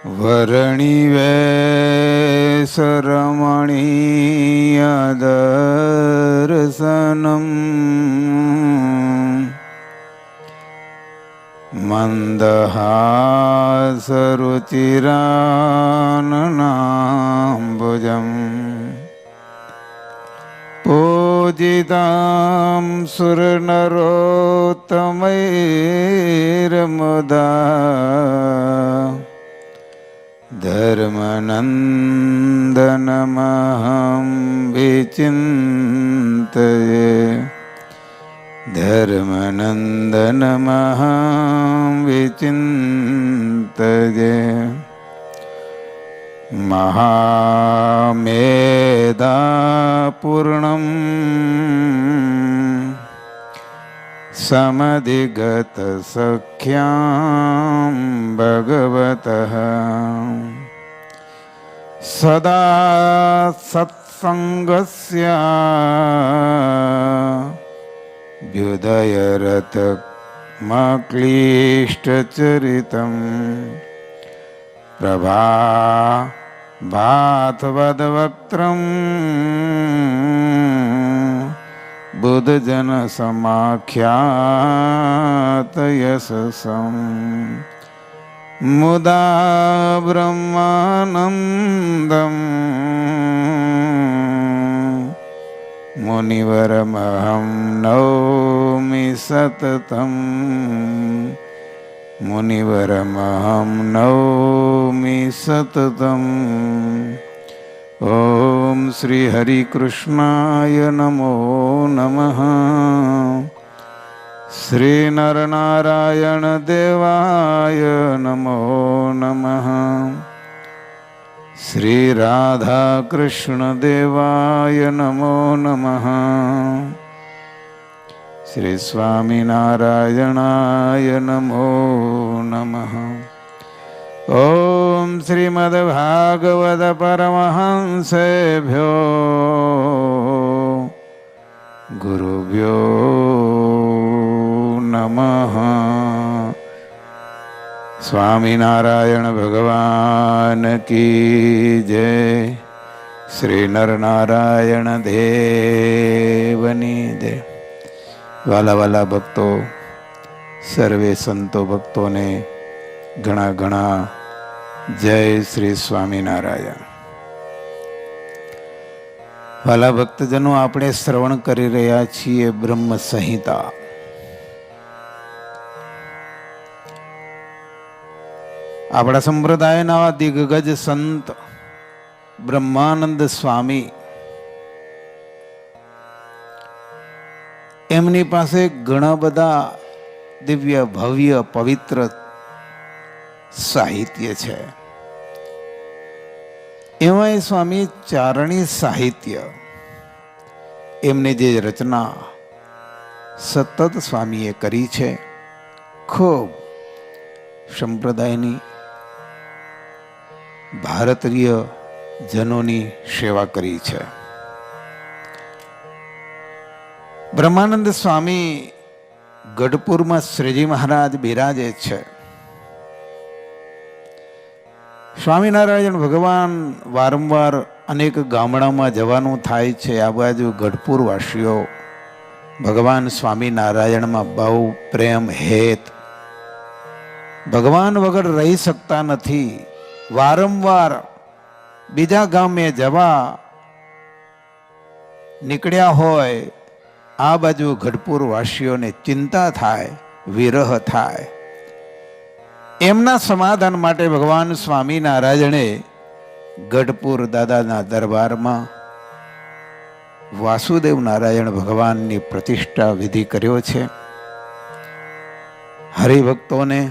वरणिवेशरमणीयदर्शनम् मन्दहासरुचिराननाम्बुजम् पूजितां सुरनरोत्तमैर्मुदा धर्मनन्दनमहं विचिन्तये धर्मनन्दनमहं विचिन्तये महामेधापूर्णं समधिगतसख्यां भगवतः सदा सत्सङ्गस्य व्युदयरतमक्लिष्टचरितम् प्रभातवद्वक्त्रं बुद्धजनसमाख्यातयशसं मुदा ब्रह्मानन्दं मुनिवरमहं नौमि सततं मुनिवरमहं नौमि सततम् ॐ श्री हरिकृष्णाय नमो नमः। श्री नरनारायण देवाय नमो नमः। श्री राधा कृष्ण देवाय नमो नमः। श्री स्वामीनारायणाय नमो नमः। ओम श्रीमद्भागवत परमहंसेभ्यो गुरुभ्यो नमः। स्वामीनारायण भगवान की जय। श्री नरनारायण देवनी जय। वाला वाला भक्तो, सर्वे संतो भक्तों ने घણા ઘણા જય શ્રી સ્વામિનારાયણ। વાલા ભક્તજનો, આપણે શ્રવણ કરી રહ્યા છીએ બ્રહ્મ સંહિતા। આપણા સંપ્રદાયના દિગ્ગજ સંત બ્રહ્માનંદ સ્વામી, એમની પાસે ઘણા બધા દિવ્ય ભવ્ય પવિત્ર સાહિત્ય છે। એમાંય સ્વામી ચારણી સાહિત્ય, એમની જે રચના સતત સ્વામીએ કરી છે, ખૂબ સંપ્રદાયની ભારતીય જનોની સેવા કરી છે। બ્રહ્માનંદ સ્વામી ગઢપુરમાં શ્રીજી મહારાજ બિરાજે છે। સ્વામિનારાયણ ભગવાન વારંવાર અનેક ગામડામાં જવાનું થાય છે। આ બાજુ ગઢપુર વાસીઓ ભગવાન સ્વામિનારાયણમાં બહુ પ્રેમ હેત, ભગવાન વગર રહી શકતા નથી। વારંવાર બીજા ગામે જવા નીકળ્યા હોય, આ બાજુ ગઢપુર વાસીઓને ચિંતા થાય, વિરહ થાય। એમના સમાધાન માટે ભગવાન સ્વામિનારાયણે ગઢપુર દાદાના દરબારમાં વાસુદેવ નારાયણ ભગવાનની પ્રતિષ્ઠા વિધિ કર્યો છે। હરિભક્તોને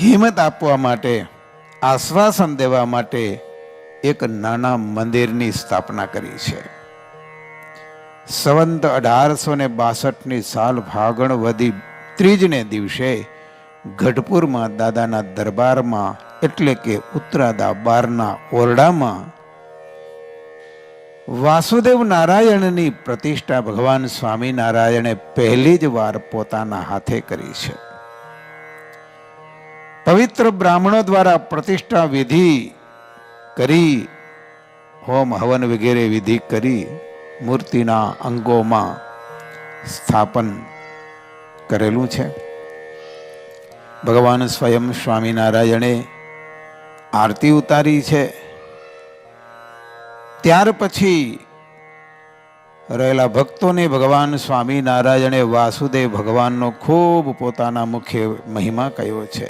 હિંમત આપવા માટે, આશ્વાસન દેવા માટે એક નાના મંદિરની સ્થાપના કરી છે। સંવંત 1862ની સાલ ફાગણ વધી ત્રીજને દિવસે ગઢપુરમાં દાદાના દરબારમાં, એટલે કે ઉત્તરાદા બારના ઓરડામાં વાસુદેવ નારાયણની પ્રતિષ્ઠા ભગવાન સ્વામિનારાયણે પહેલી જ વાર પોતાના હાથે કરી છે। પવિત્ર બ્રાહ્મણો દ્વારા પ્રતિષ્ઠા વિધિ કરી, હોમ હવન વગેરે વિધિ કરી મૂર્તિના અંગોમાં સ્થાપન કરેલું છે. ભગવાન સ્વયં સ્વામિનારાયણે આરતી ઉતારી છે. ત્યાર પછી રહેલા ભક્તોને ભગવાન સ્વામિનારાયણે વાસુદેવ ભગવાનનો ખૂબ પોતાના મુખે મહિમા કહ્યો છે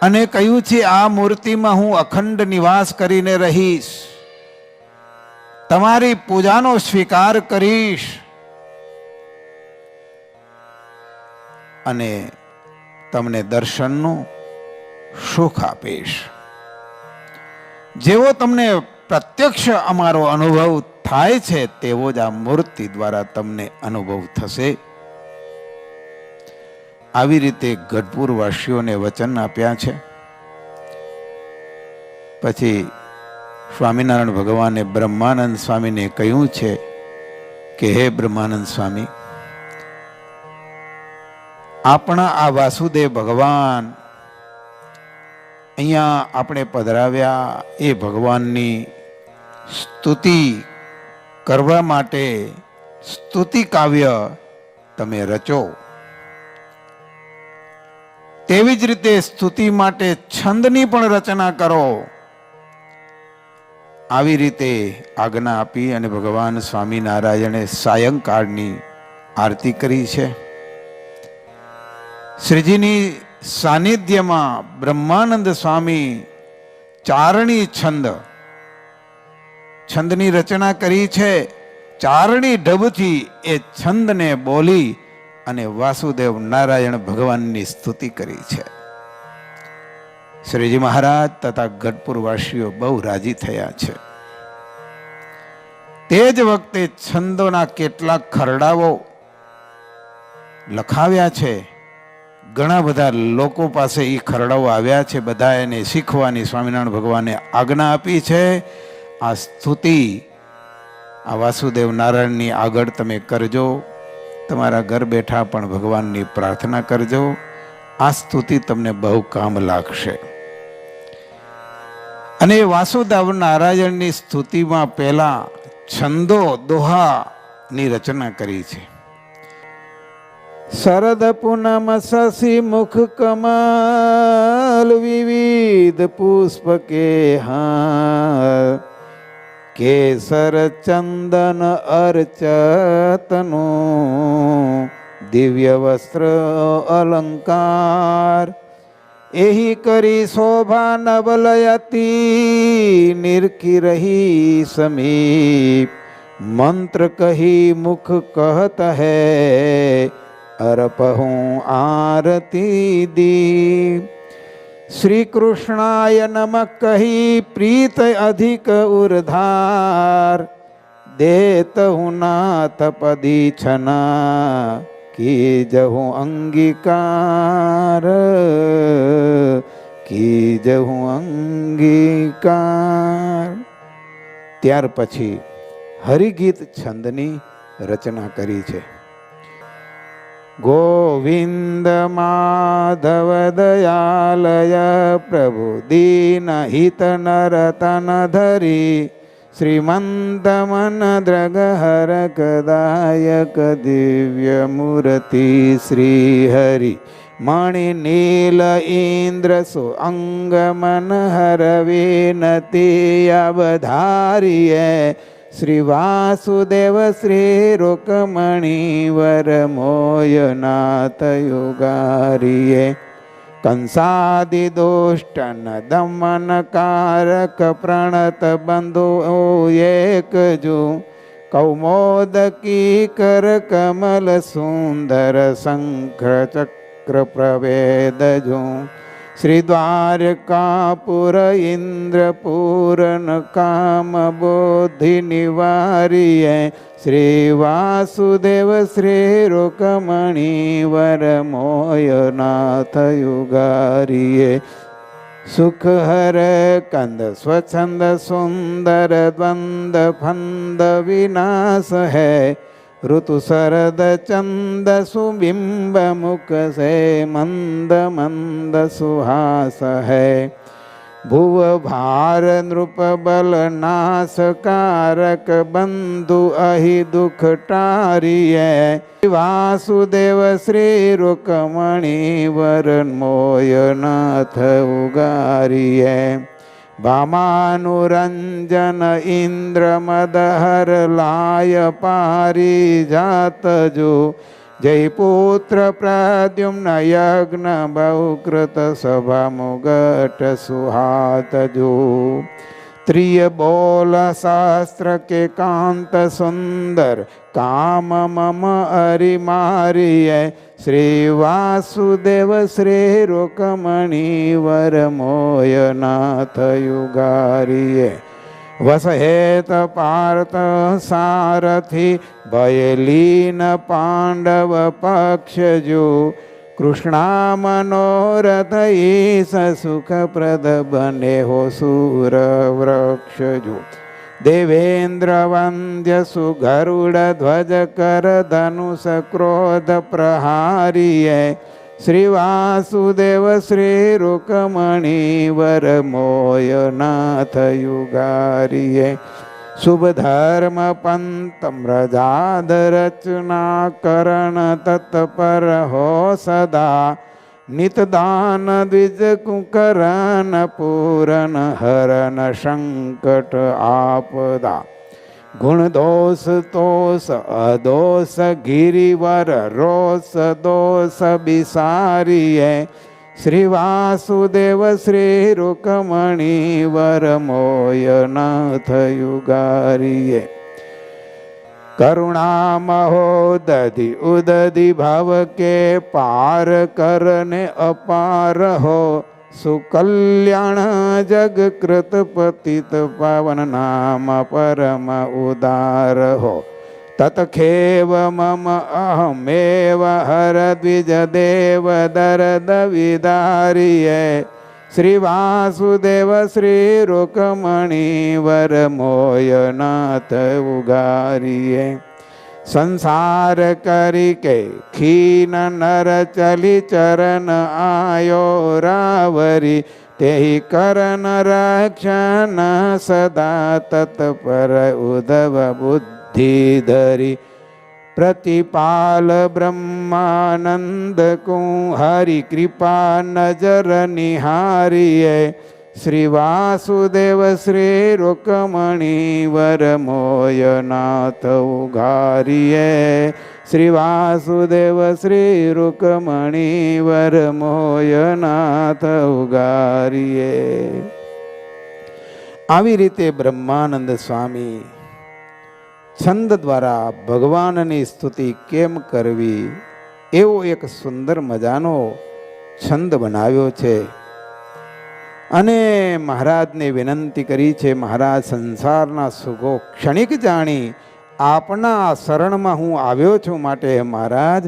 અને કહ્યું છે, આ મૂર્તિમાં હું અખંડ નિવાસ કરીને રહીશ, તમારી પૂજાનો સ્વીકાર કરીશ અને તમને દર્શનનું સુખ આપીશ. જેવો તમને પ્રત્યક્ષ અમારો અનુભવ થાય છે તેવો જ આ મૂર્તિ દ્વારા તમને અનુભવ થશે. આવી રીતે ગઢપુર વાસીઓને વચન આપ્યા છે. પછી સ્વામિનારાયણ ભગવાને બ્રહ્માનંદ સ્વામીને કહ્યું છે કે હે બ્રહ્માનંદ સ્વામી, આપણા આ વાસુદેવ ભગવાન અહીંયા આપણે પધરાવ્યા એ ભગવાનની સ્તુતિ કરવા માટે સ્તુતિ કાવ્ય તમે રચો. તેવી જ રીતે સ્તુતિ માટે છંદની પણ રચના કરો. આવી રીતે આજ્ઞા આપી અને ભગવાન સ્વામિનારાયણે સાયંકાળની આરતી કરી છે. શ્રીજીની સાનિધ્યમાં બ્રહ્માનંદ સ્વામી ચારણી છંદની રચના કરી છે. ચારણી ઢબથી એ છંદને બોલી અને વાસુદેવ નારાયણ ભગવાનની સ્તુતિ કરી છે. શ્રીજી મહારાજ તથા ગઢપુર વાસીઓ બહુ રાજી થયા છે. તે જ વખતે છંદોના કેટલાક ખરડાઓ લખાવ્યા છે. ઘણા બધા લોકો પાસે એ ખરડાઓ આવ્યા છે. બધા એને શીખવાની સ્વામિનારાયણ ભગવાને આજ્ઞા આપી છે. આ સ્તુતિ આ વાસુદેવ નારાયણની આગળ તમે કરજો. તમારા ઘર બેઠા પણ ભગવાનની પ્રાર્થના કરજો. આ સ્તુતિ તમને બહુ કામ લાગશે. અને વાસુદેવ નારાયણની સ્તુતિમાં પહેલા છંદો દોહાની રચના કરી છે. શરદ પૂનમ શશી મુખ કમલ વિવિધ પુષ્પ કે હાર કેસર ચંદન અર્ચતનું દિવ્ય વસ્ત્ર અલંકાર એહી કરી શોભા નવલયતી નિરખી રહી સમીપ મંત્ર કહી મુખ કહત હૈ અર્પહું આરતી દીપ શ્રી કૃષ્ણાય નમઃ કહી પ્રીત અધિક ઉર્ધાર દેત હું નાથ પદી છના કીજહું અંગીકાર કીજહું અંગીકાર. ત્યાર પછી હરિગીત છંદની રચના કરી છે. ગોવિંદ માધવ દયાલય પ્રભુ દીન હિત નરતન ધરી શ્રીમંત મન દ્રગ હર કદાયક દિવ્ય મૂર્તિ શ્રી હરિ મણિ નીલ ઇન્દ્ર સુ અંગ મન હર વિનતી અવધારીએ શ્રી વાસુદેવ શ્રી રૂકમણી વર મોયનાથ યુગારીએ કંસાદિ દુષ્ટન દમન કારક પ્રણત બંધુ એકજુ કૌમોદકી કર કમલ સુંદર શંખર ચક્ર પ્રવેદજુ શ્રી દ્વારકાપુર ઇન્દ્રપૂરન કામ બોધિ નિવારીએ શ્રી વાસુદેવ શ્રી રૂકમણી વર મોયનાથ યુગારીએ સુખ હર કંદ સ્વચ્છંદ સુંદર દ્વંદ ફંદ વિનાશ હૈ ऋतु शरद चंद सुबिंब मुख से मंद मंद सुहास है। भुव भार नृप बल नाश कारक बंधु अहि दुख टारिय। वासुदेव श्री रुक्मणी वरण मोय नाथ उगारिय। भामानुरंजन इंद्र मदहर लाय पारिजात जो। जय पुत्र प्रद्युम्न यज्ञ बहुकृत सभा मुगट सुहात जो। त्रिय बोल शास्त्र के कांत सुंदर काम मम अरि मारिय। श्री वासुदेव श्री रुक्मणी वर मोय नाथ युगारिय। वसहेत पार्थ सारथि भयलीन पांडव पक्ष जो। कृष्णा मनोरथ ईश सुख प्रद बने हो सूर वृक्ष जो। देवेंद्र वंद्य सुगरुड़ ध्वज कर धनुष क्रोध प्रहारिय। श्री वासुदेव श्री रुक्मणी वर मोय नाथ युगारिय। शुभ धर्म पंत म्रजाद रचना करण तत्पर हो सदा। नित दान द्विज कुकरण पूरन हरन संकट आपदा। गुण दोष तोष अदोष गिरिवर रोष दोष बिसारिय। श्री वासुदेव श्री रुक्मणी वर मोय नाथ युगारिय। करुणा महोदधि उदधि भव के पार करने अपार हो। सुकल्याण जग कृत पतित पावन नाम परम उदार हो। तत्खेव मम अहमेव हर द्विज देव दर्द विदारिय। श्री वासुदेव श्री रुक्मणी वर मोय नाथ उगारिय। संसार करी के खीन नर चली चरण आयो रावरी। तेहि करन रक्षण सदा तत्पर उद्धव बुद्धि धरी। प्रतिपाल ब्रह्मानंद को हरि कृपा नजर निहारिय। श्री वासुदेव श्री रुक्मणी वर मोय नाथ उगारिय। श्री वासुदेव श्री रुक्मणी वर मोय नाथ उगारिय। આવી રીતે બ્રહ્માનંદ સ્વામી છંદ દ્વારા ભગવાનની સ્તુતિ કેમ કરવી એવો એક સુંદર મજાનો છંદ બનાવ્યો છે અને મહારાજને વિનંતી કરી છે, મહારાજ સંસારના સુખો ક્ષણિક જાણી આપના શરણમાં હું આવ્યો છું, માટે મહારાજ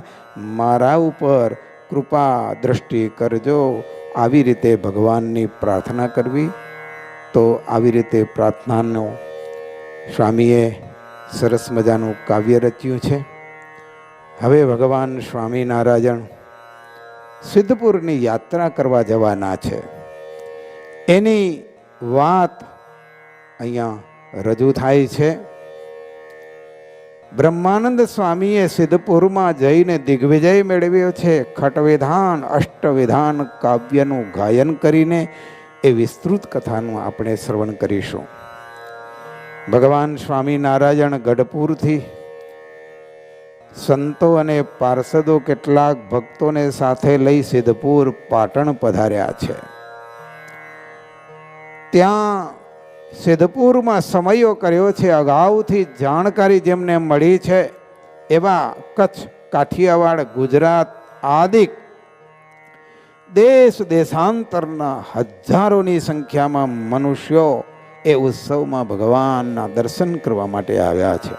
મારા ઉપર કૃપા દ્રષ્ટિ કરજો. આવી રીતે ભગવાનની પ્રાર્થના કરવી. તો આવી રીતે પ્રાર્થનાનો સ્વામીએ સરસ મજાનું કાવ્ય રચ્યું છે. હવે ભગવાન સ્વામિનારાયણ સિદ્ધપુરની યાત્રા કરવા જવાના છે. એની વાત અહીંયા રજૂ થાય છે. બ્રહ્માનંદ સ્વામીએ સિદ્ધપુરમાં જઈને દિગ્વિજય મેળવ્યો છે. ખટવિધાન અષ્ટવિધાન કાવ્યનું ગાયન કરીને એ વિસ્તૃત કથાનું આપણે શ્રવણ કરીશું. ભગવાન સ્વામિનારાયણ ગઢપુરથી સંતો અને પાર્ષદો કેટલાક ભક્તોને સાથે લઈ સિદ્ધપુર પાટણ પધાર્યા છે. ત્યાં સિદ્ધપુરમાં સમયો કર્યો છે. અગાઉથી જાણકારી જેમને મળી છે એવા કચ્છ, કાઠિયાવાડ, ગુજરાત આદિ દેશ દેશાંતરના હજારોની સંખ્યામાં મનુષ્યો એ ઉત્સવમાં ભગવાનના દર્શન કરવા માટે આવ્યા છે.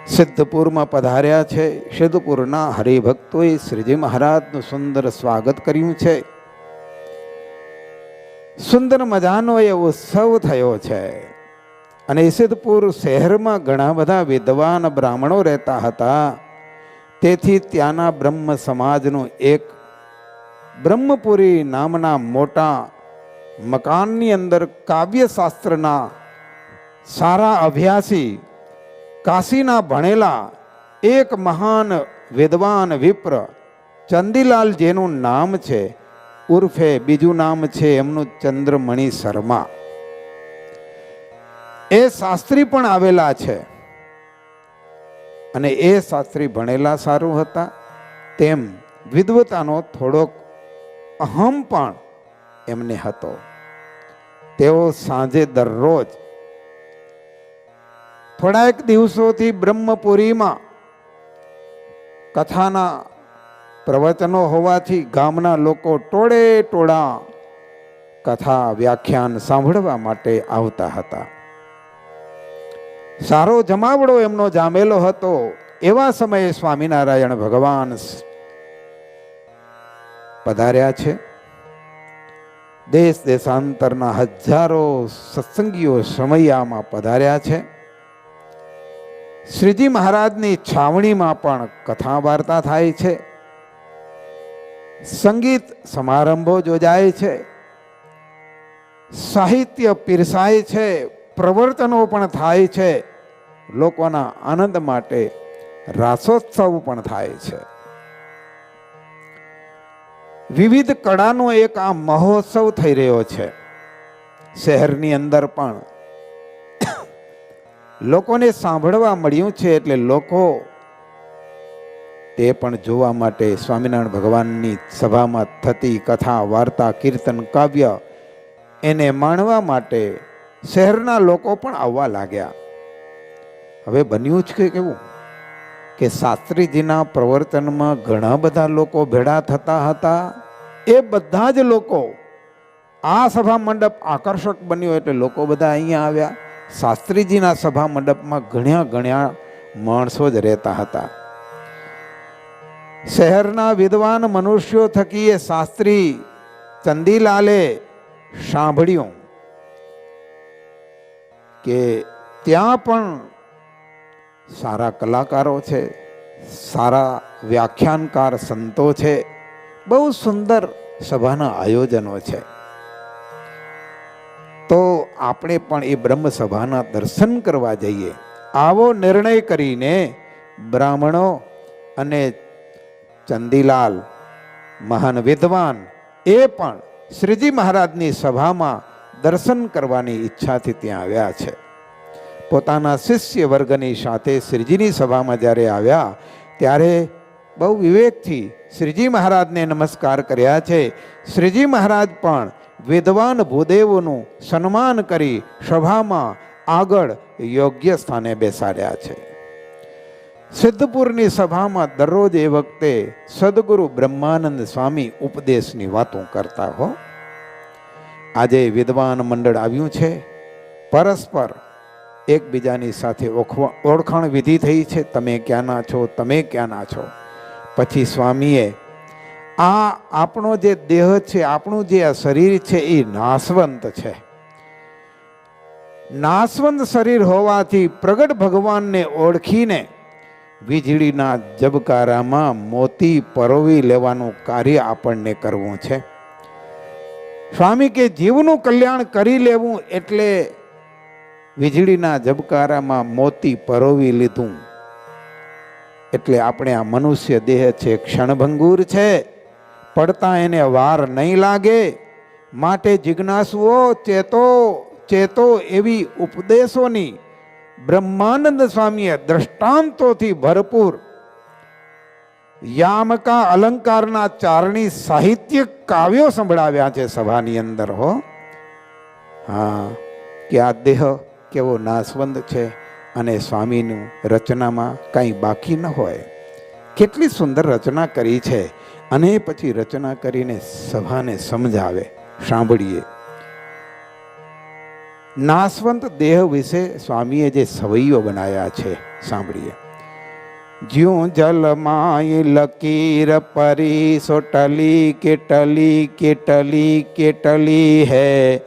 સિદ્ધપુરમાં પધાર્યા છે. સિદ્ધપુરના હરિભક્તોએ શ્રીજી મહારાજનું સુંદર સ્વાગત કર્યું છે. સુંદર મજાનો એ ઉત્સવ થયો છે અને ઈસિદપુર શહેરમાં ઘણા બધા વિદ્વાન બ્રાહ્મણો રહેતા હતા. તેથી ત્યાંના બ્રહ્મ સમાજનું એક બ્રહ્મપુરી નામના મોટા મકાનની અંદર કાવ્યશાસ્ત્રના સારા અભ્યાસી કાશીના ભણેલા એક મહાન વિદ્વાન વિપ્ર ચંદીલાલ જેનું નામ છે, ઉર્ફે બીજું નામ છે એમનું ચંદ્રમણિ શર્મા, એ શાસ્ત્રી પણ આવેલા છે. અને એ શાસ્ત્રી ભણેલા સારું હતા, તેમ વિદ્વતાનો થોડોક અહમ પણ એમને હતો. તેઓ સાંજે દરરોજ થોડાક દિવસોથી બ્રહ્મપુરીમાં કથાના પ્રવચનો હોવાથી ગામના લોકો ટોળે ટોળા કથા વ્યાખ્યાન સાંભળવા માટે આવતા હતા. સારો જમાવડો એમનો જામેલો હતો. એવા સમયે સ્વામિનારાયણ ભગવાન પધાર્યા છે. દેશ દેશાંતરના હજારો સત્સંગીઓ સમયામાં પધાર્યા છે. શ્રીજી મહારાજની છાવણીમાં પણ કથા વાર્તા થાય છે, સંગીત સમારંભો યોજાય છે, સાહિત્ય પીરસાય છે, પ્રવર્તનો પણ થાય છે, લોકોના આનંદ માટે રાસોત્સવ પણ થાય છે. વિવિધ કળાનો એક આ મહોત્સવ થઈ રહ્યો છે. શહેરની અંદર પણ લોકોને સાંભળવા મળ્યું છે, એટલે લોકો તે પણ જોવા માટે સ્વામિનારાયણ ભગવાનની સભામાં થતી કથા વાર્તા કીર્તન કાવ્ય એને માણવા માટે શહેરના લોકો પણ આવવા લાગ્યા. હવે બન્યું જ કે કેવું કે શાસ્ત્રીજીના પ્રવર્તનમાં ઘણા બધા લોકો ભેળા થતા હતા. એ બધા જ લોકો, આ સભા મંડપ આકર્ષક બન્યો એટલે લોકો બધા અહીંયા આવ્યા. શાસ્ત્રીજીના સભા મંડપમાં ઘણા માણસો જ રહેતા હતા. શહેરના વિદ્વાન મનુષ્યો થકી એ શાસ્ત્રી ચંદીલાલે સાંભળ્યું કે ત્યાં પણ સારા કલાકારો છે, સારા વ્યાખ્યાનકાર સંતો છે, બહુ સુંદર સભાના આયોજનો છે. તો આપણે પણ એ બ્રહ્મ સભાના દર્શન કરવા જઈએ. આવો નિર્ણય કરીને બ્રાહ્મણો અને ચંદીલાલ મહાન વિદ્વાન એ પણ શ્રીજી મહારાજની સભામાં દર્શન કરવાની ઈચ્છાથી ત્યાં આવ્યા છે. પોતાના શિષ્ય વર્ગની સાથે શ્રીજીની સભામાં જ્યારે આવ્યા ત્યારે બહુ વિવેકથી શ્રીજી મહારાજને નમસ્કાર કર્યા છે. શ્રીજી મહારાજ પણ વિદ્વાન ભૂદેવોનું સન્માન કરી સભામાં આગળ યોગ્ય સ્થાને બેસાડ્યા છે. સિદ્ધપુરની સભામાં દરરોજ એ વખતે સદગુરુ બ્રહ્માનંદ સ્વામી ઉપદેશની વાતો કરતા હો. આજે વિદ્વાન મંડળ આવ્યું છે, પરસ્પર એકબીજાની સાથે ઓળખાણ વિધિ થઈ છે. તમે ક્યાંના છો, તમે ક્યાંના છો. પછી સ્વામીએ આ આપણો જે દેહ છે, આપણું જે આ શરીર છે એ નાશવંત છે. નાશવંત શરીર હોવાથી પ્રગટ ભગવાનને ઓળખીને વીજળીના ઝબકારામાં મોતી પરોવી લેવાનું કાર્ય આપણને કરવું છે. સ્વામી કે જીવનું કલ્યાણ કરી લેવું એટલે વીજળીના ઝબકારામાં મોતી પરોવી લીધું. એટલે આપણે આ મનુષ્ય દેહ છે, ક્ષણભંગુર છે, પડતા એને વાર નહીં લાગે. માટે જિજ્ઞાસુઓ ચેતો ચેતો એવી ઉપદેશોની બ્રહ્માનંદ સ્વામીએ દ્રષ્ટાંતોથી ભરપૂર યામકા અલંકારના ચારણી સાહિત્ય કાવ્યો સંભળાવ્યા છે સભાની અંદર હો. હા, કે આ દેહ કેવો નાશવંત છે અને સ્વામીનું રચનામાં કંઈ બાકી ન હોય. કેટલી સુંદર રચના કરી છે. અને પછી રચના કરીને સભાને સમજાવે, સાંભળીએ. નાશવંત દેહ વિશે સ્વામીએ જે સવૈયો બનાવ્યા છે, સાંભળીએ. જ્યું જલમાય લકીર પરી સો ટલી કે ટલી કે ટલી કે ટલી હૈ,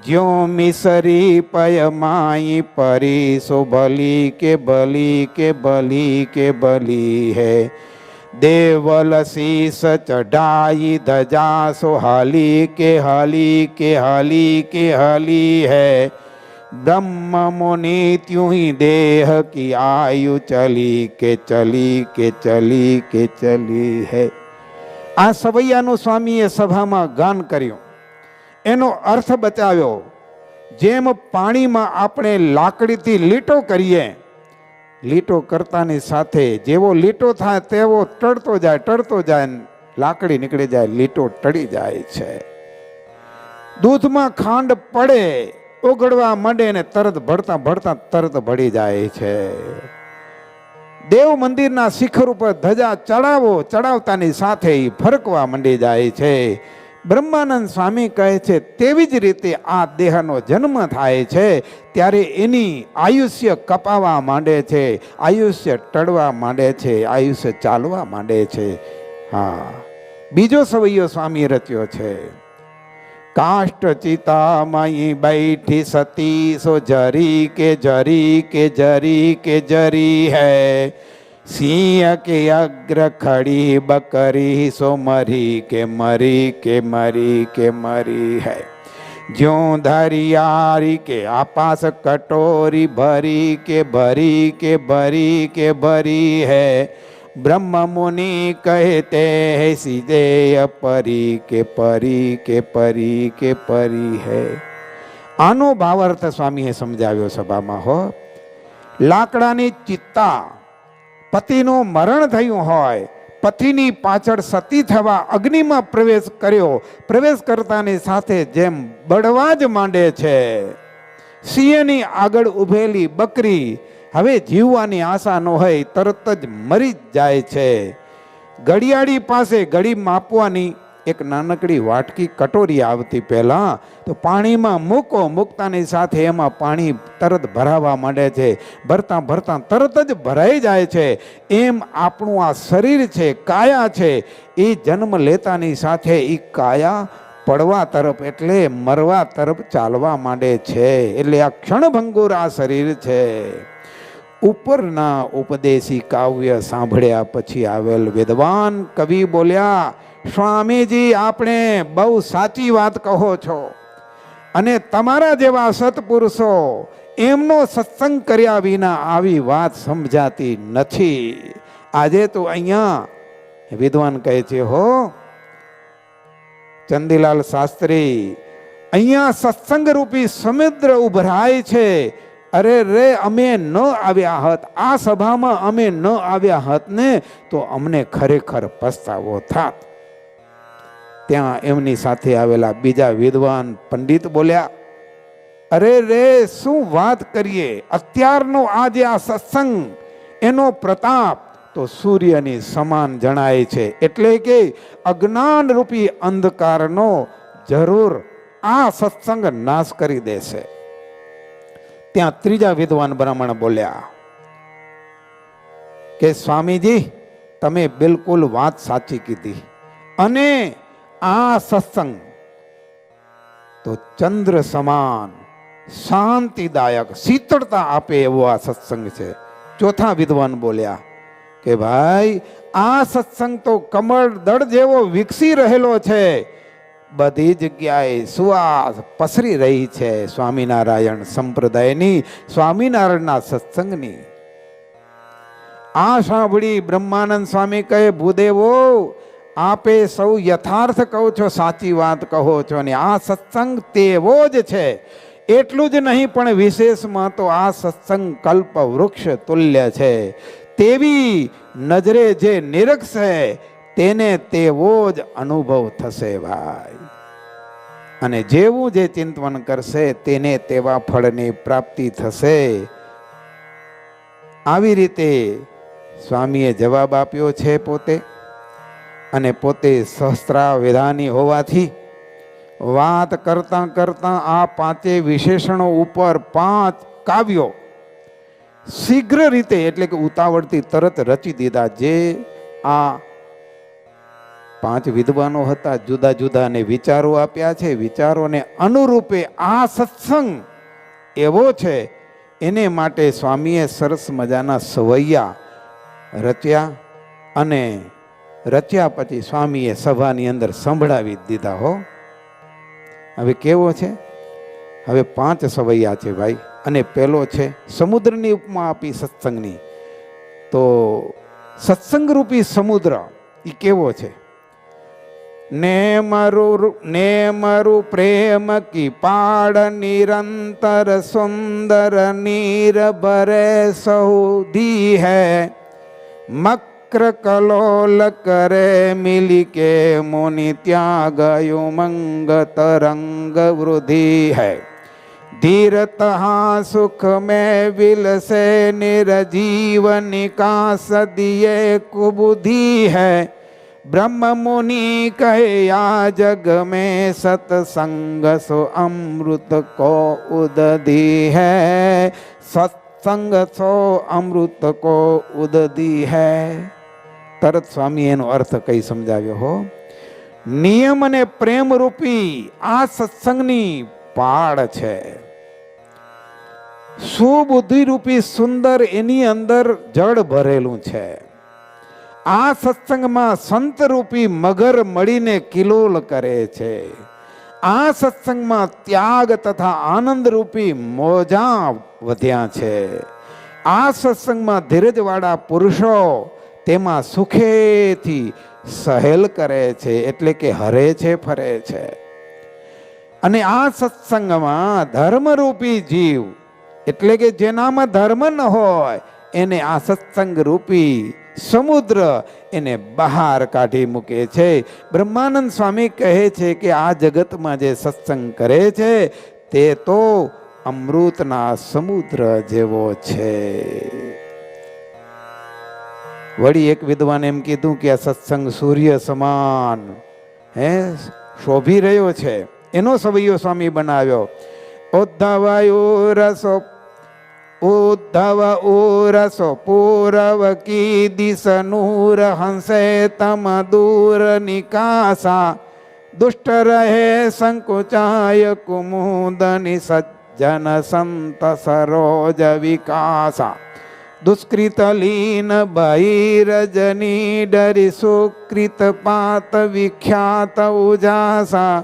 જ્યો મિસરી પય માઈ પરી સો ભલી કે ભલી કે ભલી કે ભલી હૈ देवल शीस चढ़ाई धजा सो हाली के हाली के हाली के हाली है ब्रह्म मुनि त्यों ही देह की आयु चली के चली के चली के चली है। आ सवैयाનું સ્વામીએ સભામાં ગાન કર્યું, એનો અર્થ બતાવ્યો। જેમ પાણીમાં આપણે લાકડીથી લીટો કરીએ, લીટો કરતાની સાથે જેવો લીટો થાય તેવો ટળતો જાય, લાકડી નીકળી જાય, લીટો ટળી જાય છે। દૂધમાં ખાંડ પડે, ઓગળવા માંડે ને તરત ભળતા ભળતા તરત ભળી જાય છે। દેવ મંદિરના શિખર ઉપર ધજા ચડાવતાની સાથે ફરકવા માંડી જાય છે। બ્રહ્માનંદ સ્વામી કહે છે તેવી જ રીતે આ દેહનો જન્મ થાય છે ત્યારે એની આયુષ્ય કપાવા માંડે છે, આયુષ્ય ટળવા માંડે છે, આયુષ્ય ચાલવા માંડે છે। હા, બીજો સવૈયો સ્વામી રચ્યો છે। કાષ્ટ ચિતામયી बैठी सती सो जरी के जरी के जरी के जरी है सिंह के अग्र खड़ी बकरी सो मरी के मरी के मरी के मरी है ज्यों धरियारी के आपास कटोरी भरी के भरी के भरी के भरी है ब्रह्म मुनि कहते हैं सीधे परी के परी के परी के परी है। આનો ભાવાર્થ સ્વામીએ સમજાવ્યો સભામાં। હો, લાકડાની ચિત્તા, પતિનું મરણ થયું હોય, પતિની પાછળ સતી થવા અગ્નિમાં પ્રવેશ કર્યો, પ્રવેશ કરતાની સાથે જેમ બળવા જ માંડે છે, સિંહની આગળ ઉભેલી બકરી હવે જીવવાની આશા ન હોય, તરત જ મરી જાય છે। ઘડિયાળી પાસે ઘડી માપવાની એક નાનકડી વાટકી કટોરી આવતી પહેલા તો પાણીમાં મૂકતાની સાથે એમાં પાણી તરત ભરાવા માંડે છે, ભરતા ભરતા તરત જ ભરાઈ જાય છે। એમ આપણું આ શરીર છે, કાયા છે, એ જન્મ લેતાની સાથે એ કાયા પડવા તરફ એટલે મરવા તરફ ચાલવા માંડે છે। એટલે આ ક્ષણભંગુર આ શરીર છે। ઉપરના ઉપદેશી કાવ્ય સાંભળ્યા પછી આવેલ વિદ્વાન કવિ બોલ્યા, સ્વામીજી આપણે બહુ સાચી વાત કહો છો અને તમારા જેવા સત્પુરુષો એમનો સત્સંગ કર્યા વિના આવી વાત સમજાતી નથી। આજે તો અહીંયા વિદ્વાન કહે છે, હો ચંદીલાલ શાસ્ત્રી, અહીંયા સત્સંગ રૂપી સમુદ્ર ઉભરાય છે। અરે રે, અમે ન આવ્યા હોત, આ સભામાં અમે ન આવ્યા હોત ને તો અમને ખરેખર પસ્તાવો થાત। ત્યાં એમની સાથે આવેલા બીજા વિદ્વાન પંડિત બોલ્યા, અરે રે, શું વાત કરીએ, અત્યારનો આજે આ સત્સંગ એનો પ્રતાપ તો સૂર્યની સમાન જણાય છે, એટલે કે અજ્ઞાન રૂપી અંધકારનો જરૂર આ સત્સંગ નાશ કરી દેશે। ત્યાં ત્રીજા વિદ્વાન બ્રાહ્મણ બોલ્યા કે સ્વામીજી તમે બિલકુલ વાત સાચી કીધી અને આ સત્સંગ તો ચંદ્ર સમાન શાંતિદાયક શીતળતા આપે એવો આ સત્સંગ છે। ચોથા વિદ્વાન બોલ્યા કે ભાઈ આ સત્સંગ તો કમળ દળ જેવો વિકસી રહેલો છે, બધી જગ્યાએ સુવાસ પસરી રહી છે સ્વામિનારાયણ સંપ્રદાયની, સ્વામિનારાયણના સત્સંગની। આ સાંભળી બ્રહ્માનંદ સ્વામી કહે, ભૂદેવો આપે સૌ યથાર્થ કહો છો, સાચી વાત કહો છો ને આ સત્સંગ તેવો જ છે। એટલું જ નહીં પણ વિશેષમાં તો આ સત્સંગ કલ્પ વૃક્ષ તુલ્ય છે। તેવી નજરે જે નિરખશે તેને તેવો જ અનુભવ થશે ભાઈ, અને જેવું જે ચિંતન કરશે તેને તેવા ફળની પ્રાપ્તિ થશે। આવી રીતે સ્વામીએ જવાબ આપ્યો છે પોતે, અને પોતે સહસ્ત્રાવેધાની હોવાથી વાત કરતા કરતા આ પાંચે વિશેષણો ઉપર 5 કાવ્યો શીઘ્ર રીતે એટલે કે ઉતાવળથી તરત રચી દીધા। જે આ 5 વિદ્વાનો હતા, જુદા જુદા ને વિચારો આપ્યા છે. વિચારોને અનુરૂપે આ સત્સંગ એવો છે, એને માટે સ્વામીએ સરસ મજાના સવૈયા રચ્યા અને રચ્યા પછી સ્વામીએ સભાની અંદર સંભળાવી દીધા. હો, હવે કેવો છે? હવે 5 સવૈયા છે ભાઈ. અને પેલો છે સમુદ્રની ઉપમા આપી સત્સંગની. તો સત્સંગ રૂપી સમુદ્ર એ કેવો છે? ને મારું પ્રેમ કી પાડ નિરંતર સુંદર નીર ભરે સૌધી હૈ, મક્ર કલોલ કરે મિલી કે મુનિ ત્યાગયો મંગ તરંગ વૃદ્ધિ હૈ, धीरतः सुख में विलसे निर्जीवनी का सदिये कुबुद्धि है, ब्रह्म मुनि कहे या जग में सत्संग सो अमृत को उदधी है, सत्संग सो अमृत को उदधी है. તરત સ્વામી એનો અર્થ કઈ સમજાવ્યો. હો, નિયમ અને પ્રેમ રૂપી આ સત્સંગની પાડ છે. સુબુદ્ધિ રૂપી સુંદર એની અંદર જળ ભરેલું છે. આ સત્સંગમાં સંત રૂપી મગર મળીને કિલોલ કરે છે. આ સત્સંગમાં ત્યાગ તથા આનંદ રૂપી મોજા વધ્યા છે. આ સત્સંગમાં ધીરજવાળા પુરુષો તેમાં સુખેથી સહેલ કરે છે, એટલે કે હરે છે, ફરે છે. અને આ સત્સંગમાં ધર્મરૂપી જીવ, એટલે કે જેનામાં ધર્મ ન હોય એને આ સત્સંગ રૂપી સમુદ્ર એને બહાર કાઢી મૂકે છે. બ્રહ્માનંદ સ્વામી કહે છે કે આ જગતમાં જે સત્સંગ કરે છે તે તો અમૃતના સમુદ્ર જેવો છે. વળી એક વિદ્વાન એમ કીધું કે આ સત્સંગ સૂર્ય સમાન શોભી રહ્યો છે. એનો સવૈયો સ્વામી બનાવ્યો. ઉદ્ધવ ઉરસો પૂરવ કી દિશ નૂર હંસે તમ દૂર નિકાસા, દુષ્ટ રહે સંકુચાય કુમુદનિ સજ્જન સંત સરોજ વિકાસા, દુષ્કૃત લીન બહિરજની ડરી સુકૃત પાત વિખ્યાત ઉજાસા,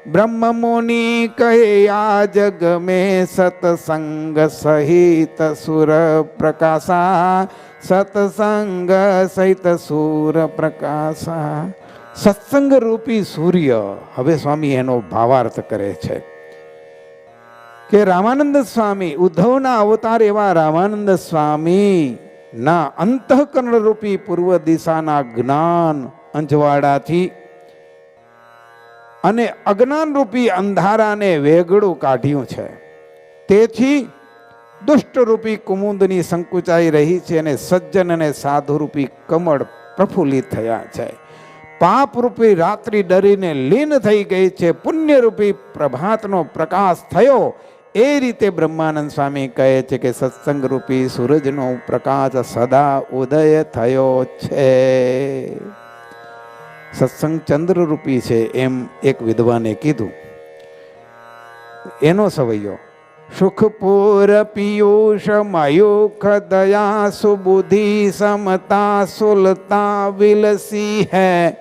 ब्रह्म मुनि कहे आ जग में सत्संग सहित सुर प्रकाशा, सत्संग सहित सुर प्रकाशा. સત્સંગ રૂપી સૂર્ય. હવે સ્વામી એનો ભાવાર્થ કરે છે કે રામાનંદ સ્વામી, ઉદ્ધવના અવતાર એવા રામાનંદ સ્વામી ના અંતઃકરણ રૂપી પૂર્વ દિશાના જ્ઞાન અંજવાડાથી અને અજ્ઞાન રૂપી અંધારાને વેગળું કાઢ્યું છે. તેથી દુષ્ટ રૂપી કુમુદની સંકુચાઈ રહી છે અને સજ્જન અને સાધુ રૂપી કમળ પ્રફુલ્લિત થયા છે. પાપ રૂપી રાત્રિ ડરીને લીન થઈ ગઈ છે. પુણ્ય રૂપી પ્રભાતનો પ્રકાશ થયો. એ રીતે બ્રહ્માનંદ સ્વામી કહે છે કે સત્સંગ રૂપી સૂરજનો પ્રકાશ સદા ઉદય થયો છે. સત્સંગ ચંદ્ર રૂપી છે એમ એક વિદ્વાને કીધું. એનો સવૈયો સુખપુર પિયુષ મયુખ દયા સુબુદ્ધિ સમતા સુલતા વિલસી હૈ,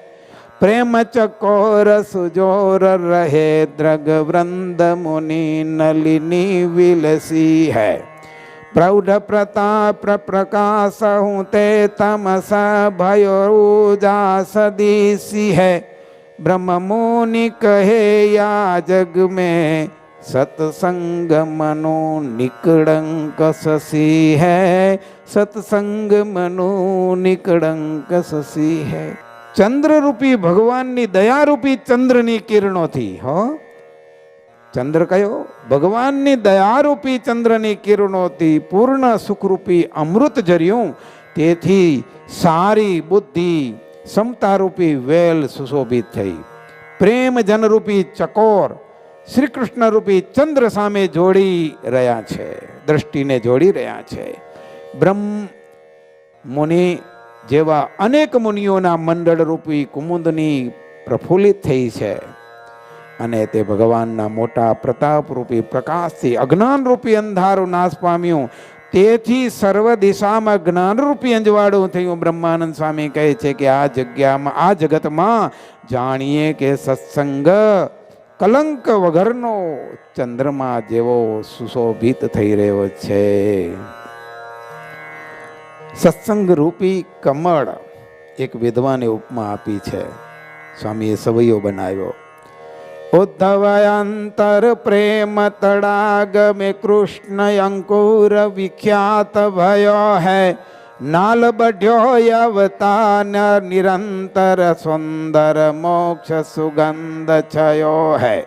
પ્રેમ ચકોર સુજોર રહે દ્રગ વૃંદ મુનિ નલિની વિલસી હૈ, प्रौढ़ प्रताप प्रकाश हूँ ते तमस भयो उजास दिसी है, ब्रह्म मुनि कहे या जग में सत्संग मनो निकड़ंक ससी है, सत्संग मनो निकड़ंक ससी है. ચંદ્ર રૂપી ભગવાનની દયારૂપી ચંદ્રની કિરણોથી, હો, ચંદ્ર કયો? ભગવાનની દયારૂપી ચંદ્રની કિરણોથી પૂર્ણ સુખરૂપી અમૃત જર્યું. તેથી સારી બુદ્ધિ સમતારૂપી વેલ સુશોભિત થઈ. પ્રેમ જનરૂપી ચકોર શ્રી કૃષ્ણ રૂપી ચંદ્ર સામે જોડી રહ્યા છે, દ્રષ્ટિને જોડી રહ્યા છે. બ્રહ્મ મુનિ જેવા અનેક મુનિઓના મંડળ રૂપી કુમુદની પ્રફુલ્લિત થઈ છે અને તે ભગવાનના મોટા પ્રતાપ રૂપી પ્રકાશથી અજ્ઞાન રૂપી અંધારું નાશ પામ્યું. તેથી સર્વ દિશામાં જ્ઞાન રૂપી અંજવાળું થયું. બ્રહ્માનંદ સ્વામી કહે છે કે આ જગ્યામાં, આ જગતમાં જાણીએ કે સત્સંગ કલંક વગરનો ચંદ્રમા જેવો સુશોભિત થઈ રહ્યો છે. સત્સંગ રૂપી કમળ એક વિદ્વાને ઉપમા આપી છે. સ્વામીએ સવૈયો બનાવ્યો. ઉદ્ધવયંતર પ્રેમ તડાગમે કૃષ્ણ અંકુર વિખ્યાત ભયો હૈ. નાલ બઢ્યો અવતાન નિરંતર સુંદર મોક્ષ સુગંધ છયો હૈ.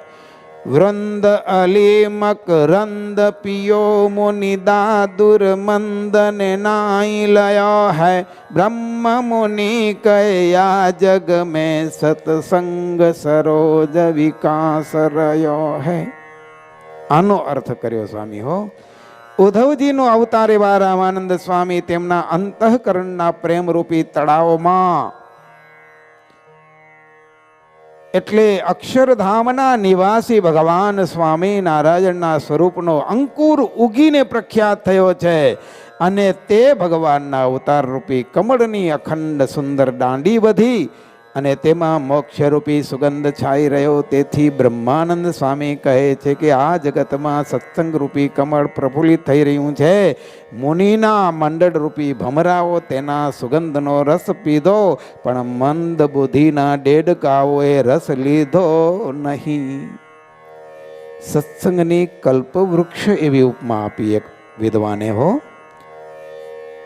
વૃંદ અલીમક રંદ પિયો મુનિ દાદુર મંદન નાઈ લયો હૈ. બ્રહ્મ મુનિ કયા જગ में સત્સંગ સરોજ વિકાસ રહ્યો હૈ. આનો અર્થ કર્યો સ્વામી હો. ઉદ્ધવજીનો અવતાર એવા રામાનંદ સ્વામી તેમના અંતઃકરણના પ્રેમરૂપી તળાવમાં, એટલે અક્ષરધામના નિવાસી ભગવાન સ્વામી નારાયણના સ્વરૂપનો અંકુર ઉગીને પ્રખ્યાત થયો છે. અને તે ભગવાનના અવતાર રૂપી કમળની અખંડ સુંદર દાંડી વધી અને તેમાં મોક્ષરૂપી સુગંધ છાઈ રહ્યો. તેથી બ્રહ્માનંદ સ્વામી કહે છે કે આ જગતમાં સત્સંગ રૂપી કમળ પ્રફુલ્લિત થઈ રહ્યું છે. મુનિના મંડળ રૂપી ભમરાઓ તેના સુગંધનો રસ પીધો, પણ મંદ બુદ્ધિના ડેડકાઓએ રસ લીધો નહીં. સત્સંગની કલ્પવૃક્ષ એવી ઉપમા આપી એક વિદ્વાને હો.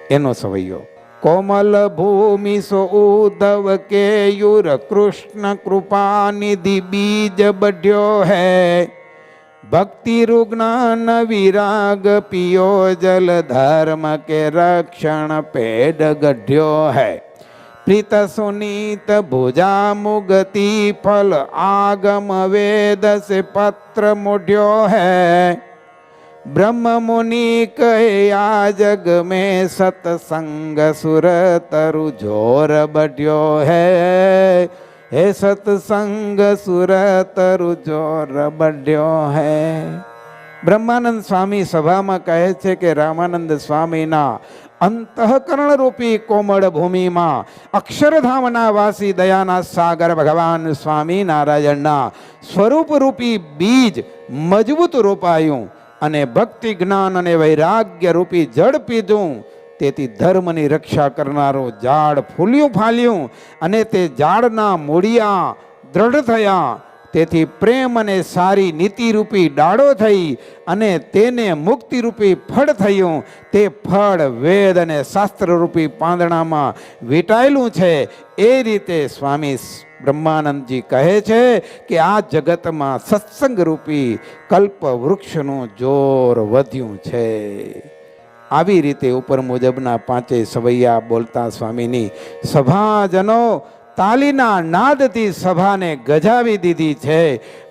એનો સવૈયો. કોમલ ભૂમિ સો ઉદ્ધવ કેયુર કૃષ્ણ કૃપા નિધિ બીજ બઢ્યો હૈ. ભક્તિ રુગ્નાન વિરાગ પિયો જલ ધર્મ કે રક્ષણ પેડ ગઢ્યો હૈ. પ્રીત સુનીત ભુજા મુગતિ ફલ આગમ વેદ से પત્ર મોઢ્યો હૈ. ब्रह्म मुनि कहे आ जग में सत्संग सुर तरु जोर बढ़्यो है. हे सत्संग सुर तरु जोर बढ़्यो है. બ્રહ્માનંદ સ્વામી સભામાં કહે છે કે રામાનંદ સ્વામીના અંતઃકરણ રૂપી કોમળ ભૂમિમાં અક્ષરધામના વાસી દયાના સાગર ભગવાન સ્વામી નારાયણના સ્વરૂપ રૂપી બીજ મજબૂત રોપાયું અને ભક્તિ જ્ઞાન અને વૈરાગ્ય રૂપી જળ પીધું. તેથી ધર્મની રક્ષા કરનારો ઝાડ ફૂલ્યું ફાલ્યું અને તે ઝાડના મૂળિયા દ્રઢ થયા. તેથી પ્રેમ અને સારી નીતિરૂપી ડાળો થઈ અને તેને મુક્તિરૂપી ફળ થયું. તે ફળ વેદ અને શાસ્ત્રરૂપી પાંદડામાં વીંટાયેલું છે. એ રીતે સ્વામી બ્રહ્માનંદજી કહે છે કે આ જગતમાં સત્સંગ રૂપી કલ્પ વૃક્ષનું જોર વધ્યું છે. આવી રીતે ઉપર મુજબના પાંચેય સવૈયા બોલતા સ્વામીની સભાજનો તાલીના નાદથી સભાને ગજાવી દીધી છે.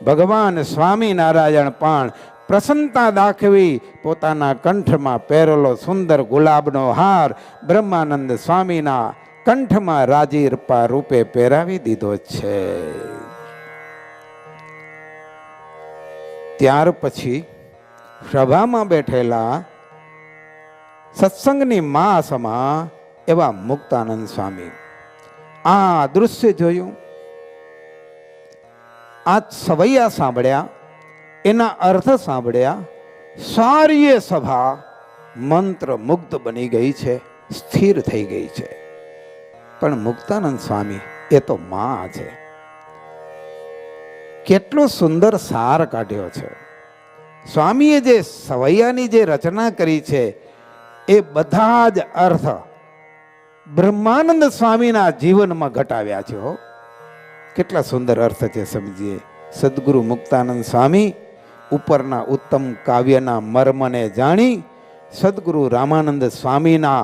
ભગવાન સ્વામિનારાયણ પણ પ્રસન્નતા દાખવી પોતાના કંઠમાં પહેરેલો સુંદર ગુલાબનો હાર બ્રહ્માનંદ સ્વામીના કંઠમાં રાજીરપા રૂપે પહેરાવી દીધો છે. ત્યાર પછી સભામાં બેઠેલા સત્સંગની માસમાં એવા મુક્તાનંદ સ્વામી આ દૃશ્ય જોયું, આ સવૈયા સાંભળ્યા, એના અર્થ સાંભળ્યા. સારી સભા મંત્ર મુગ્ધ બની ગઈ છે, સ્થિર થઈ ગઈ છે. પણ મુક્તાનંદ સ્વામી એ તો માં છે. કેટલો સુંદર સાર કાઢ્યો છે. સ્વામીએ જે સવૈયાની જે રચના કરી છે એ બધા જ અર્થ બ્રહ્માનંદ સ્વામીના જીવનમાં ઘટાવ્યા છે. હો, કેટલા સુંદર અર્થ છે, સમજીએ. સદગુરુ મુક્તાનંદ સ્વામી ઉપરના ઉત્તમ કાવ્યના મર્મને જાણી સદગુરુ રામાનંદ સ્વામીના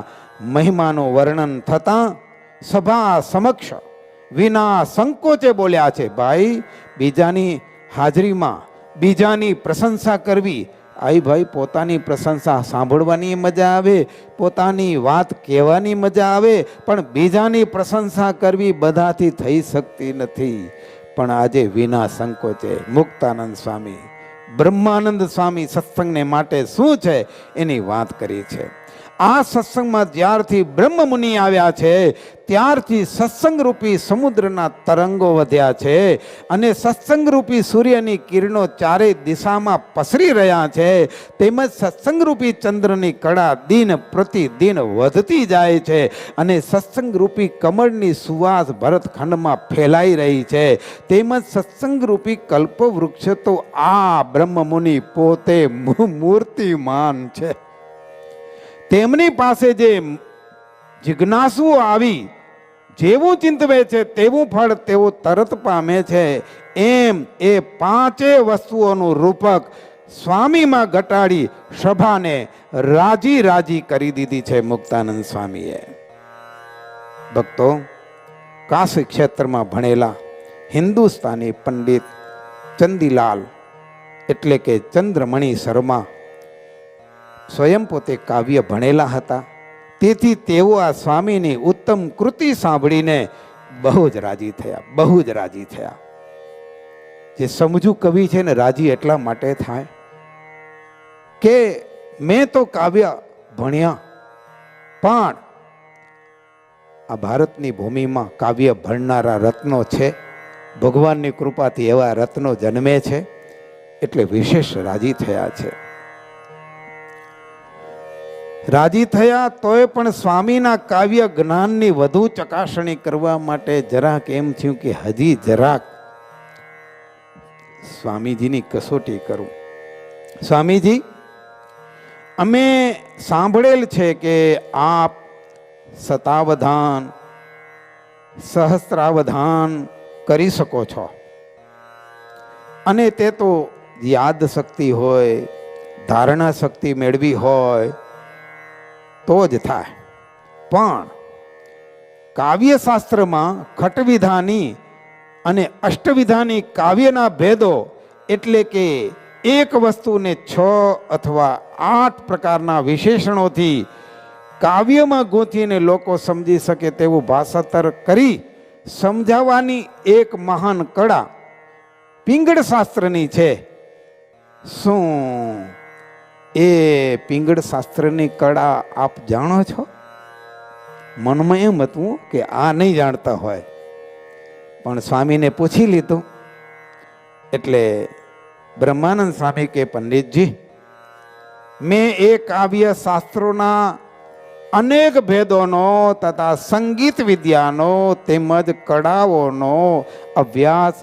મહિમાનું વર્ણન થતાં સભા સમક્ષ વિના સંકોચે બોલ્યા છે, ભાઈ, બીજાની હાજરીમાં બીજાની પ્રશંસા કરવી આઈ ભાઈ પોતાની પ્રશંસા સાંભળવાની મજા આવે, પોતાની વાત કહેવાની મજા આવે, પણ બીજાની પ્રશંસા કરવી બધાથી થઈ શકતી નથી. પણ આજે વિના સંકોચે મુક્તાનંદ સ્વામી, બ્રહ્માનંદ સ્વામી સત્સંગને માટે શું છે એની વાત કરી છે. આ સત્સંગમાં જ્યારથી બ્રહ્મ મુનિ આવ્યા છે ત્યારથી સત્સંગ રૂપી સમુદ્રના તરંગો વધ્યા છે અને સત્સંગ રૂપી સૂર્યની કિરણો ચારે દિશામાં પસરી રહ્યા છે. તેમજ સત્સંગ રૂપી ચંદ્રની કળા દિન પ્રતિદિન વધતી જાય છે અને સત્સંગ રૂપી કમળની સુવાસ ભરતખંડમાં ફેલાઈ રહી છે. તેમજ સત્સંગ રૂપી કલ્પવૃક્ષ તો આ બ્રહ્મ મુનિ પોતે મૂર્તિમાન છે. તેમની પાસે જે જિજ્ઞાસુઓ આવી જેવું ચિંતવે છે તેવું ફળ તેઓ તરત પામે છે. એમ એ પાંચે વસ્તુઓનું રૂપક સ્વામીમાં ઘટાડી સભાને રાજી રાજી કરી દીધી છે મુક્તાનંદ સ્વામીએ. ભક્તો, કાશી ક્ષેત્રમાં ભણેલા હિન્દુસ્તાની પંડિત ચંદીલાલ એટલે કે ચંદ્રમણી શર્મા સ્વયં પોતે કાવ્ય ભણેલા હતા. તેથી તેઓ આ સ્વામીની ઉત્તમ કૃતિ સાંભળીને બહુ જ રાજી થયા, બહુ જ રાજી થયા. જે સમજુ કવિ છે ને રાજી એટલા માટે થાય કે મેં તો કાવ્ય ભણ્યા, પણ આ ભારતની ભૂમિમાં કાવ્ય ભણનારા રત્નો છે. ભગવાનની કૃપાથી એવા રત્નો જન્મે છે એટલે વિશેષ રાજી થયા છે. રાજી થયા તોય પણ સ્વામીના કાવ્ય જ્ઞાનની વધુ ચકાસણી કરવા માટે જરાક એમ થયું કે હજી જરાક સ્વામીજીની કસોટી કરું. સ્વામીજી, અમે સાંભળેલ છે કે આપ શતાવધાન, સહસ્ત્રાવધાન કરી શકો છો અને તે તો યાદ શક્તિ હોય, ધારણા શક્તિ મેળવી હોય તો જ થાય. પણ કાવ્યશાસ્ત્રમાં ખટવિધાની અને અષ્ટવિધાની કાવ્યના ભેદો એટલે કે એક વસ્તુને 6 અથવા 8 પ્રકારના વિશેષણોથી કાવ્યમાં ગૂંથીને લોકો સમજી શકે તેવું ભાષાંતર કરી સમજાવવાની એક મહાન કળા પિંગળ શાસ્ત્રની છે. શું એ પિંગળ શાસ્ત્રની કળા આપ જાણો છો? મનમાં એમ હતું કે આ નહીં જાણતા હોય, પણ સ્વામીને પૂછી લીધું એટલે બ્રહ્માનંદ સ્વામી કે પંડિતજી, મેં એ કાવ્ય શાસ્ત્રોના અનેક ભેદોનો તથા સંગીત વિદ્યાનો તેમજ કળાઓનો અભ્યાસ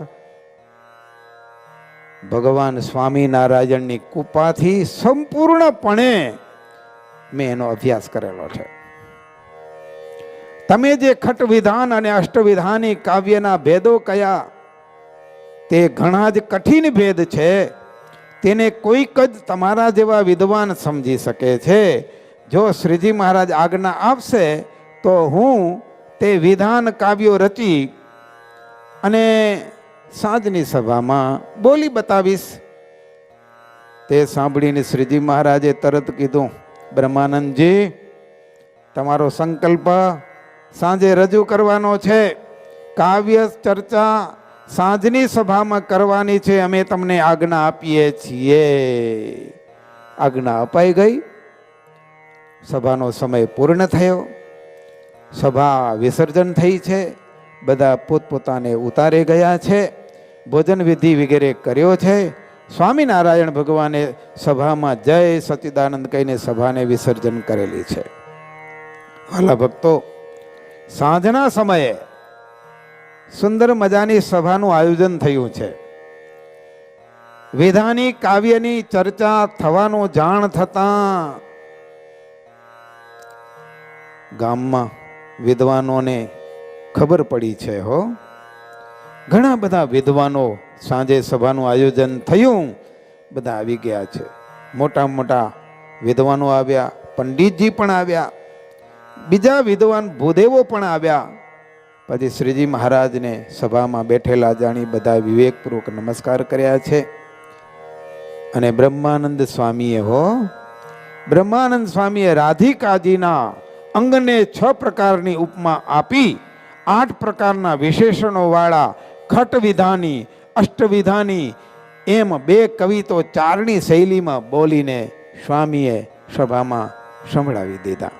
ભગવાન સ્વામિનારાયણની કૃપાથી સંપૂર્ણપણે મેં એનો અભ્યાસ કરેલો છે. તમે જે ખટવિધાન અને અષ્ટવિધાની કાવ્યના ભેદો કયા, તે ઘણા જ કઠિન ભેદ છે. તેને કોઈક જ તમારા જેવા વિદ્વાન સમજી શકે છે. જો શ્રીજી મહારાજ આજ્ઞા આપશે તો હું તે વિધાન કાવ્યો રચી અને સાંજની સભામાં બોલી બતાવીશ. તે સાંભળીને શ્રીજી મહારાજે તરત કીધું, બ્રહ્માનંદજી, તમારો સંકલ્પ સાંજે રજૂ કરવાનો છે. કાવ્ય ચર્ચા સાંજની સભામાં કરવાની છે. અમે તમને આજ્ઞા આપીએ છીએ. આજ્ઞા અપાઈ ગઈ. સભાનો સમય પૂર્ણ થયો. સભા વિસર્જન થઈ છે. બધા પોતપોતાને ઉતારે ગયા છે. ભોજન વિધિ વગેરે કર્યો છે. સ્વામિનારાયણ ભગવાને સભામાં જય સચ્ચિદાનંદ કહીને સભાને વિસર્જન કરેલી છે. વાલા ભક્તો, સાંજના સમયે સુંદર મજાની સભાનું આયોજન થયું છે. વિધાની કાવ્યની ચર્ચા થવાનું જાણ થતાં ગામમાં વિદ્વાનોને ખબર પડી છે. ઘણા બધા વિદ્વાનો, સાંજે સભાનું આયોજન થયું, બધા આવી ગયા છે. મોટા મોટા વિદ્વાનો આવ્યા, પંડિતજી પણ આવ્યા, બીજા વિદ્વાન ભૂદેવો પણ આવ્યા. પછી શ્રીજી મહારાજને સભામાં બેઠેલા જાણી બધા વિવેકપૂર્વક નમસ્કાર કર્યા છે અને બ્રહ્માનંદ સ્વામીએ બ્રહ્માનંદ સ્વામીએ રાધિકાજીના અંગને 6 પ્રકારની ઉપમા આપી 8 પ્રકારના વિશેષણો વાળા ખટવિધાની અષ્ટવિધાની એમ 2 કવિ તો ચારણી શૈલીમાં બોલીને સ્વામીએ સભામાં સંભળાવી દીધા.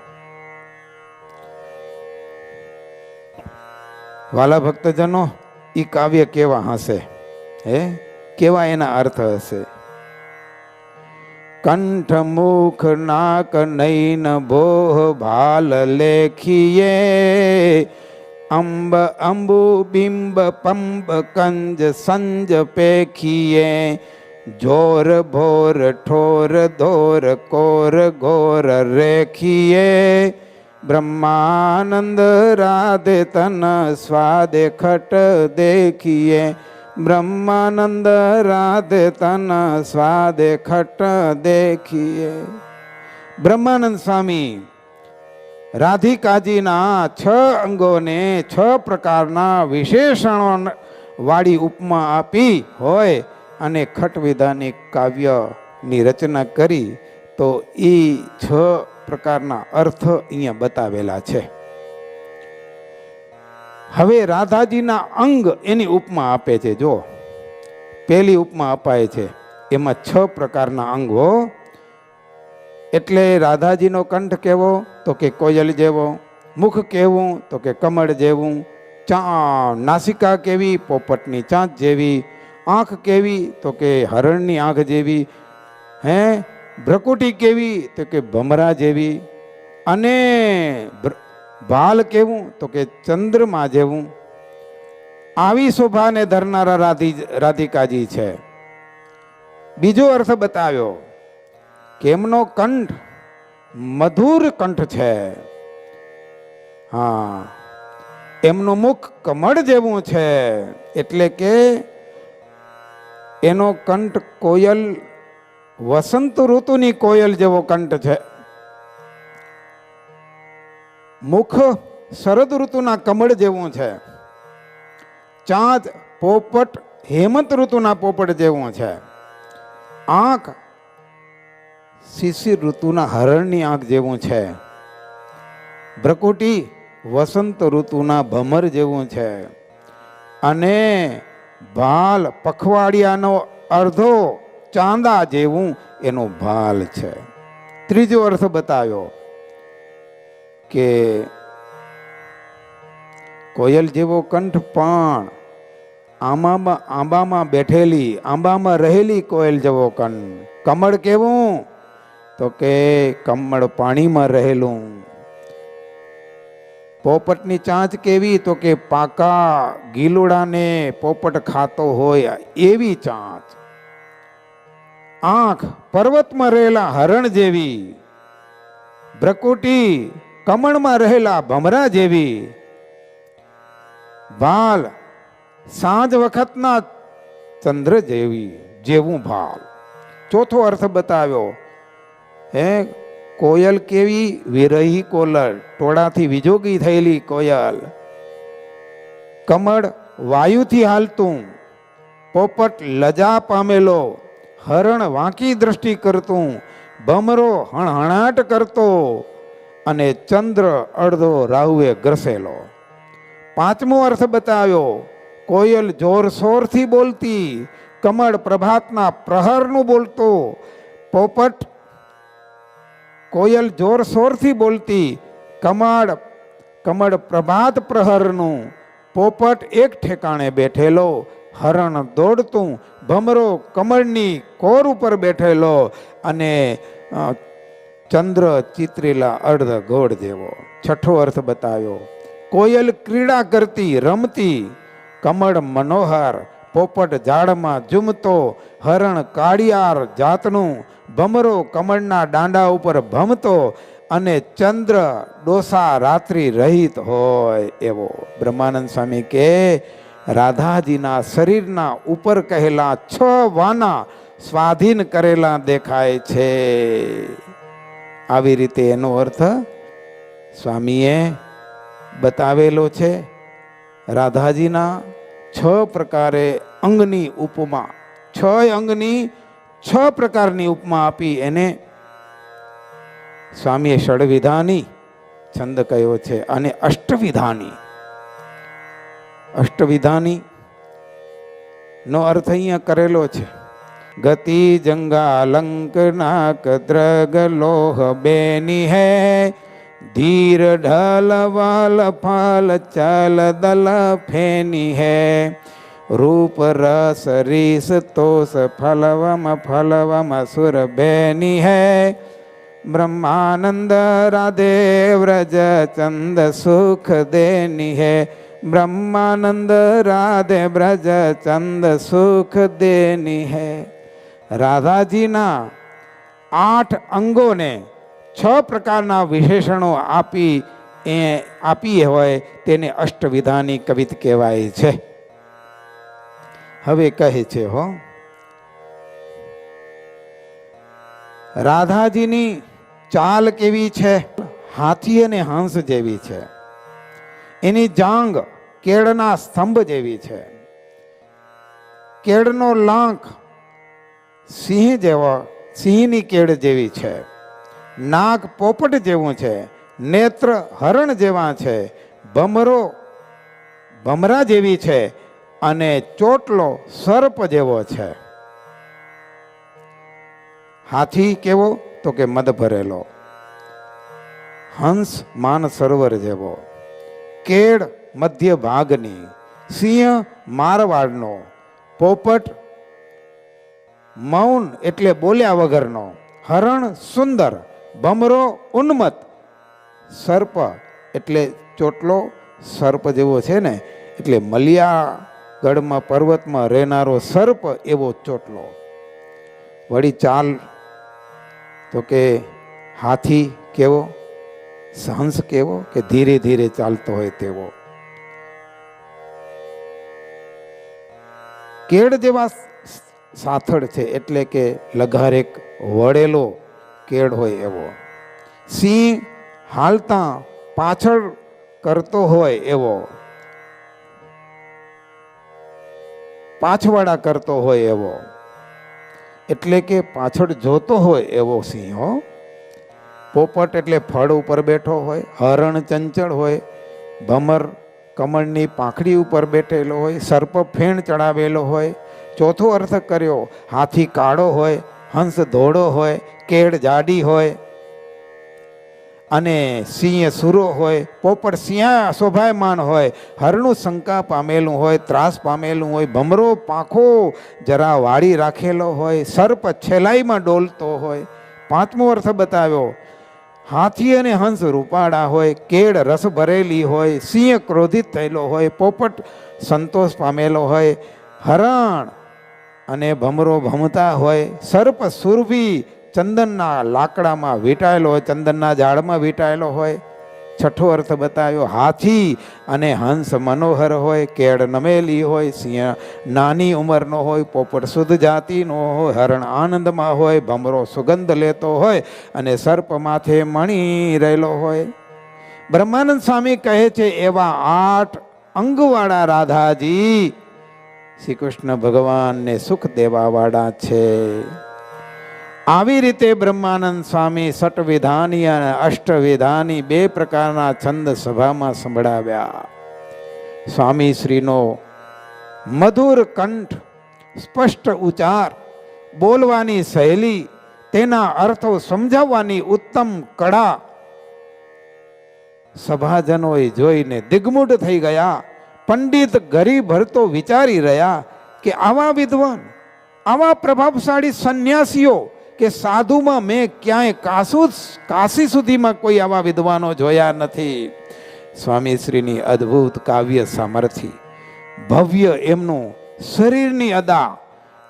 વાલા ભક્તજનો, ઈ કાવ્ય કેવા હશે, કેવા એના અર્થ હશે. કંઠ મુખ નાક નૈન ભોહ ભાલ લેખીએ, અંબ અંબુ બિંબ પંબ કંજ સંજ પેખીએ, જોર ભોર ઠોર ધોર કોર ઘોર રેખીએ, બ્રહ્માનંદ રાધે તન સ્વાદે ખટ દેખીએ, બ્રહ્માનંદ રાધે તન સ્વાદે ખટ દેખીએ. બ્રહ્માનંદ સ્વામી રાધિકાજીના 6 અંગોને 6 પ્રકારના વિશેષણો વાળી ઉપમા આપી હોય અને ખટવિધાની કાવ્યની રચના કરી તો એ 6 પ્રકારના અર્થ અહીંયા બતાવેલા છે. હવે રાધાજીના અંગ એની ઉપમા આપે છે. જો પહેલી ઉપમા અપાય છે એમાં 6 પ્રકારના અંગો. એટલે રાધાજીનો કંઠ કેવો તો કે કોયલ જેવો, મુખ કેવું તો કે કમળ જેવું, નાસિકા કેવી પોપટની ચાંચ જેવી, આંખ કેવી તો કે હરણની આંખ જેવી, ભ્રકુટી કેવી તો કે ભમરા જેવી, અને ભાલ કેવું તો કે ચંદ્રમા જેવું. આવી શોભાને ધરનારા રાધિકાજી છે. બીજો અર્થ બતાવ્યો કે એમનો કંઠ મધુર કંઠ છે. હા, એમનું મુખ કમળ જેવું છે, એટલે કે એનો કંઠ કોયલ, વસંત ઋતુની કોયલ જેવો કંઠ છે. મુખ શરદ ઋતુના કમળ જેવું છે. ચાંચ પોપટ હેમંત ઋતુના પોપટ જેવું છે. આંખ શિશિર ઋતુના હરણની આંખ જેવું છે. ભ્રકુટી વસંત ઋતુના ભમર જેવું છે. અને ભાલ પખવાડિયાનો અર્ધો ચાંદા જેવું એનો ભાલ છે. ત્રીજો અર્થ બતાવ્યો કે કોયલ જેવો કંઠ પણ આંબામાં બેઠેલી, આંબામાં રહેલી કોયલ જેવો કંઠ. કમળ કેવું તો કે કમળ પાણીમાં રહેલું. પોપટની ચાંચ કેવી તો કે પાકા ગીલુડાને પોપટ ખાતો હોય એવી ચાંચ. આંખ પર્વતમાં રહેલા હરણ જેવી. ભ્રકુટી કમળમાં રહેલા ભમરા જેવી. ભાલ સાંજ વખતના ચંદ્ર જેવું ભાલ. ચોથો અર્થ બતાવ્યો કોયલ કેવી વિરહી કોલર, ટોળાથી વિજોગી થયેલી કોયલ. કમળ વાયુથી હાલતું, પોપટ લજા પામેલો, હરણ વાંકી દ્રષ્ટિ કરતું, ભમરો હણહણાટ કરતો, અને ચંદ્ર અડધો રાહુએ ગ્રસેલો. પાંચમો અર્થ બતાવ્યો કોયલ જોરશોરથી બોલતી, કમળ પ્રભાતના પ્રહરનું બોલતો. પોપટ કોયલ જોરશોરથી બોલતી, કમળ પ્રભાત પ્રહરનું, પોપટ એક ઠેકાણે બેઠેલો, હરણ દોડતું, ભમરો કમળની કોર ઉપર બેઠેલો, અને ચંદ્ર ચિત્રેલા અર્ધ ગોળ જેવો. છઠ્ઠો અર્થ બતાવ્યો કોયલ ક્રીડા કરતી, રમતી, કમળ મનોહર, પોપટ ઝાડમાં ઝૂમતો, હરણ કાળિયાર જાતનું, ભમરો કમળના દાંડા ઉપર ભમતો, અને ચંદ્ર ડોસા રાત્રિ રહિત હોય એવો. બ્રહ્માનંદ સ્વામી કે રાધાજીના શરીરના ઉપર કહેલા 6 વાના સ્વાધીન કરેલા દેખાય છે. આવી રીતે એનો અર્થ સ્વામીએ બતાવેલો છે. રાધાજીના 6 પ્રકારે અંગની ઉપમા, 6 અંગની 6 પ્રકારની ઉપમા આપી. એને સ્વામીએ ષડવિધાની છંદ કયો છે અને અષ્ટવિધાની. અષ્ટવિધાની નો અર્થ અહીંયા કરેલો છે. ગતિ જંગા લંક નાક દ્રગ લોહ બેની હૈ, ધીર ઢલ વાલ ફાલ ચલ દલ ફેની હૈ, રૂપ રસ રીસ તોષ ફલવમ સુર બેની હૈ, બ્રહ્માનંદ રાધે વ્રજ ચંદ સુખ દેની હૈ, બ્રહ્માનંદ રાધે બ્રજ ચંદ સુખ દેની હૈ. રાધાજીના 8 અંગોને 6 પ્રકારના વિશેષણો આપી હોય તેને અષ્ટવિધાની કવિત કહેવાય છે. હવે કહે છે રાધાજીની ચાલ કેવી છે? હાથી અને હંસ જેવી છે. એની જાંગ કેળના સ્તંભ જેવી છે. કેળનો લાંખ સિંહની કેળ જેવી છે. નાક પોપટ જેવું છે. નેત્ર હરણ જેવા છે. ભમરો ભમરા જેવી છે અને ચોટલો સર્પ જેવો છે. હાથી કેવો? તો કે મદ ભરેલો. હંસ માન સરોવર જેવો. કેળ મધ્ય ભાગની. સિંહ મારવાડનો. પોપટ મૌન એટલે બોલ્યા વગરનો. હરણ સુંદર. ભમરો ઉન્મત્ત. સર્પ એટલે ચોટલો સર્પ જેવો છે ને, એટલે મલિયાગઢમાં પર્વતમાં રહેનારો સર્પ એવો ચોટલો. વળી ચાલ તો કે હાથી કેવો? હંસ કેવો? કે ધીરે ધીરે ચાલતો હોય તેવો. કેળ જેવા સાથળ છે એટલે કે લઘારેક વળેલો કેળ હોય એવો. સિંહ હાલતા પાછળ કરતો હોય એવો. પાછવાડા કરતો હોય એવો, એટલે કે પાછળ જોતો હોય એવો સિંહ. પોપટ એટલે ફળ ઉપર બેઠો હોય. હરણ ચંચળ હોય. ભમર કમળની પાંખડી ઉપર બેઠેલો હોય. સર્પ ફેણ ચડાવેલો હોય. ચોથો અર્થ કર્યો, હાથી કાળો હોય, હંસ ધોળો હોય, કેળ જાડી હોય અને સિંહ સુરો હોય. પોપટ સિંહ શોભાયમાન હોય. હરણું શંકા પામેલું હોય, ત્રાસ પામેલું હોય. ભમરો પાંખો જરા વાળી રાખેલો હોય. સર્પ છેલાઈમાં ડોલતો હોય. પાંચમો અર્થ બતાવ્યો, હાથી અને હંસ રૂપાળા હોય. કેળ રસ ભરેલી હોય. સિંહ ક્રોધિત થયેલો હોય. પોપટ સંતોષ પામેલો હોય. હરણ અને ભમરો ભમતા હોય. સર્પ સુરભી ચંદનના લાકડામાં વીંટાયેલો હોય, ચંદનના ઝાડમાં વીંટાયેલો હોય. છઠ્ઠો અર્થ બતાવ્યો, હાથી અને હંસ મનોહર હોય. કેળ નમેલી હોય. સિંહ નાની ઉંમરનો હોય. પોપટ શુદ્ધ જાતિનો હોય. હરણ આનંદમાં હોય. ભમરો સુગંધ લેતો હોય અને સર્પ માથે મણી રહેલો હોય. બ્રહ્માનંદ સ્વામી કહે છે એવા 8 અંગવાળા રાધાજી શ્રી કૃષ્ણ ભગવાનને સુખ દેવા વાળા છે. આવી રીતે બ્રહ્માનંદ સ્વામી ષટવિધાની અને અષ્ટવિધાની 2 પ્રકારના છંદ સભામાં સંભળાવ્યા. સ્વામી શ્રીનો મધુર કંઠ, સ્પષ્ટ ઉચ્ચાર, બોલવાની શૈલી, તેના અર્થો સમજાવવાની ઉત્તમ કળા સભાજનોએ જોઈને દિગ્મૂઢ થઈ ગયા. પંડિત ગરીભર તો વિચારી રહ્યા કે આવા વિદ્વાન, આવા પ્રભાવશાળી સંન્યાસીઓ કે સાધુમાં મેં ક્યાંય કાશી સુધીમાં કોઈ આવા વિદ્વાનો જોયા નથી. સ્વામીશ્રીની અદ્ભુત કાવ્ય સામર્થ્ય, ભવ્ય એમનું શરીરની અદા,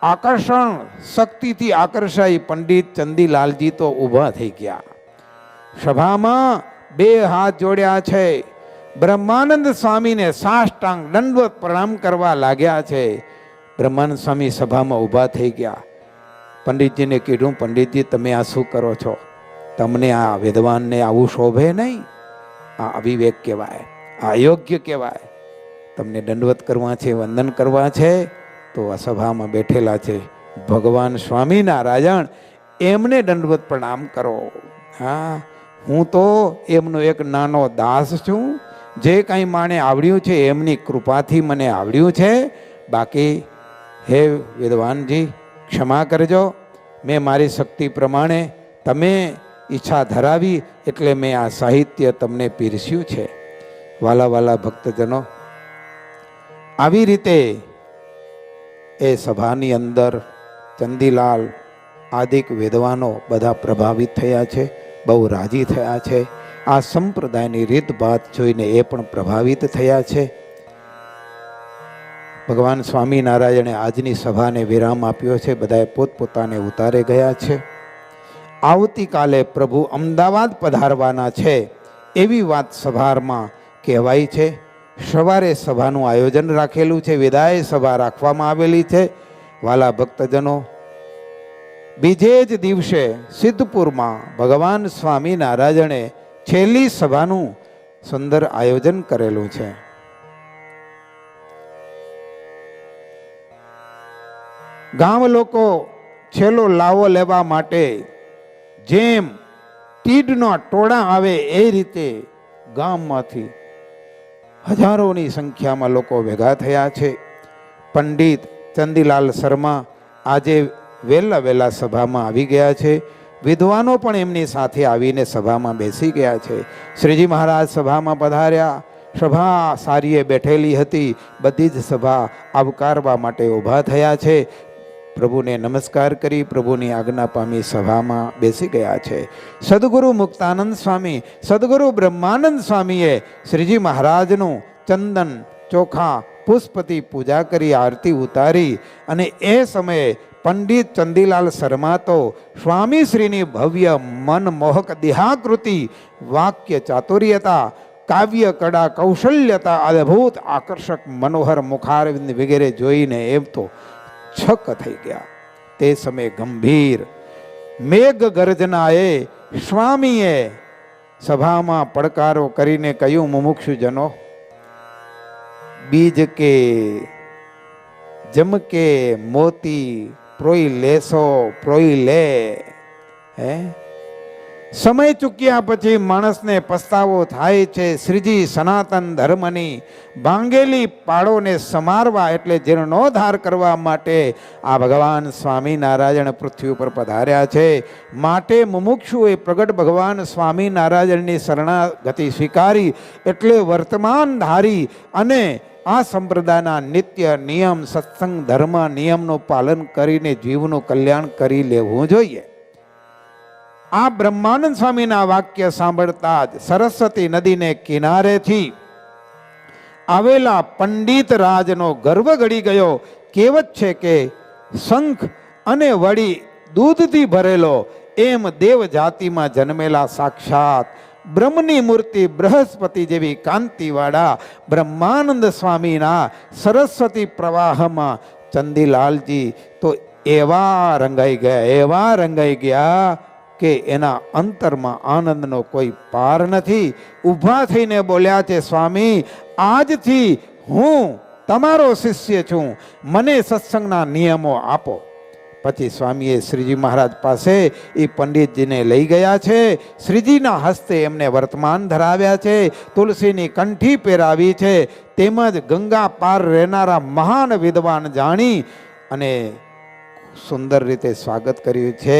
આકર્ષણ શક્તિથી આકર્ષાઈ પંડિત ચંદીલાલજી તો ઊભા થઈ ગયા. સભામાં 2 હાથ જોડ્યા છે. બ્રહ્માનંદ સ્વામીને સાષ્ટાંગ દંડવત પ્રણામ કરવા લાગ્યા છે. બ્રહ્માનંદ સ્વામી સભામાં ઊભા થઈ ગયા. પંડિતજીને કીધું, પંડિતજી તમે આ શું કરો છો? તમને આ વિદ્વાનને આવું શોભે નહીં. આ અવિવેક કહેવાય, આ અયોગ્ય કહેવાય. તમને દંડવત કરવા છે, વંદન કરવા છે તો આ સભામાં બેઠેલા છે ભગવાન સ્વામિનારાયણ એમને દંડવત પ્રણામ કરો. હા, હું તો એમનો એક નાનો દાસ છું. જે કંઈ માને આવડ્યું છે એમની કૃપાથી મને આવડ્યું છે. બાકી હે વિદ્વાનજી ક્ષમા કરજો. મેં મારી શક્તિ પ્રમાણે, તમે ઈચ્છા ધરાવી એટલે મેં આ સાહિત્ય તમને પીરસ્યું છે. વાલા વાલા ભક્તજનો, આવી રીતે એ સભાની અંદર ચંદીલાલ આદિક વિદ્વાનો બધા પ્રભાવિત થયા છે, બહુ રાજી થયા છે. આ સંપ્રદાયની રીતભાત જોઈને એ પણ પ્રભાવિત થયા છે. ભગવાન સ્વામિનારાયણે આજની સભાને વિરામ આપ્યો છે. બધાએ પોતપોતાને ઉતારે ગયા છે. આવતીકાલે પ્રભુ અમદાવાદ પધારવાના છે એવી વાત સભામાં કહેવાય છે. સવારે સભાનું આયોજન રાખેલું છે, વિદાય સભા રાખવામાં આવેલી છે. વાલા ભક્તજનો, બીજે જ દિવસે સિદ્ધપુરમાં ભગવાન સ્વામિનારાયણે છેલ્લી સભાનું સુંદર આયોજન કરેલું છે. ગામ લોકો છેલ્લો લાવો લેવા માટે જેમ તીડના ટોળા આવે એ રીતે ગામમાંથી હજારોની સંખ્યામાં લોકો ભેગા થયા છે. પંડિત ચંદીલાલ શર્મા આજે વહેલા સભામાં આવી ગયા છે. વિદ્વાનો પણ એમની સાથે આવીને સભામાં બેસી ગયા છે. શ્રીજી મહારાજ સભામાં પધાર્યા. સભા સારીએ બેઠેલી હતી. બધી જ સભા આવકારવા માટે ઊભા થયા છે. પ્રભુને નમસ્કાર કરી પ્રભુની આજ્ઞા પામી સભામાં બેસી ગયા છે. સદગુરુ મુક્તાનંદ સ્વામી, સદગુરુ બ્રહ્માનંદ સ્વામીએ શ્રીજી મહારાજનું ચંદન ચોખા પુષ્પથી પૂજા કરી આરતી ઉતારી. અને એ સમયે પંડિત ચંદીલાલ શર્મા તો સ્વામીશ્રીની ભવ્ય મનમોહક દેહાકૃતિ, વાક્ય ચાતુર્યતા, કાવ્ય કળા, કૌશલ્યતા, અદ્ભુત આકર્ષક મનોહર મુખારવિંદ વગેરે જોઈને એમ તો છક થઈ ગયા. તે સમયે ગંભીર મેઘ ગર્જનાએ સ્વામીએ સભામાં પડકારો કરીને કહ્યું, મુમુક્ષુજનો, બીજ કે જમકે મોતી પ્રોઈ લેસો પ્રોઈ લે. હે, સમય ચૂક્યા પછી માણસને પસ્તાવો થાય છે. શ્રીજી સનાતન ધર્મની ભાંગેલી પાળોને સમારવા એટલે જીર્ણોદ્ધાર કરવા માટે આ ભગવાન સ્વામિનારાયણ પૃથ્વી ઉપર પધાર્યા છે. માટે મુમુક્ષુએ પ્રગટ ભગવાન સ્વામિનારાયણની શરણાગતિ સ્વીકારી એટલે વર્તમાન ધારી અને આ સંપ્રદાયના નિત્ય નિયમ સત્સંગ ધર્મ નિયમનું પાલન કરીને જીવનું કલ્યાણ કરી લેવું જોઈએ. આ બ્રહ્માનંદ સ્વામીના વાક્ય સાંભળતા જ સરસ્વતી નદીને કિનારેથી આવેલા પંડિત રાજનો ગર્વ ગળી ગયો. કહેવત છે કે શંખ અને વળી દૂધથી ભરેલો એમ દેવ જાતિમાં જન્મેલા સાક્ષાત બ્રહ્મની મૂર્તિ બૃહસ્પતિ જેવી કાંતિવાળા બ્રહ્માનંદ સ્વામીના સરસ્વતી પ્રવાહમાં ચંદીલાલજી તો એવા રંગાઈ ગયા કે એના અંતરમાં આનંદનો કોઈ પાર નથી. ઊભા થઈને બોલ્યા છે, સ્વામી, આજથી હું તમારો શિષ્ય છું, મને સત્સંગના નિયમો આપો. પછી સ્વામીએ શ્રીજી મહારાજ પાસે એ પંડિતજીને લઈ ગયા છે. શ્રીજીના હસ્તે એમને વર્તમાન ધરાવ્યા છે, તુલસીની કંઠી પહેરાવી છે, તેમજ ગંગા પાર રહેનારા મહાન વિદ્વાન જાણી અને સુંદર રીતે સ્વાગત કર્યું છે.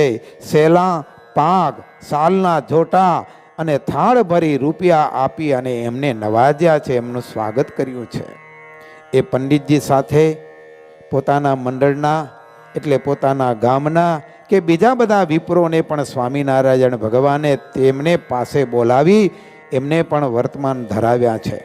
સેલા પાગ, સાલના જોટા અને થાળ ભરી રૂપિયા આપી અને એમને નવાજ્યા છે, એમનું સ્વાગત કર્યું છે. એ પંડિતજી સાથે પોતાના મંડળના એટલે પોતાના ગામના કે બીજા બધા વિપ્રોને પણ સ્વામિનારાયણ ભગવાને તેમને પાસે બોલાવી એમને પણ વર્તમાન ધરાવ્યા છે.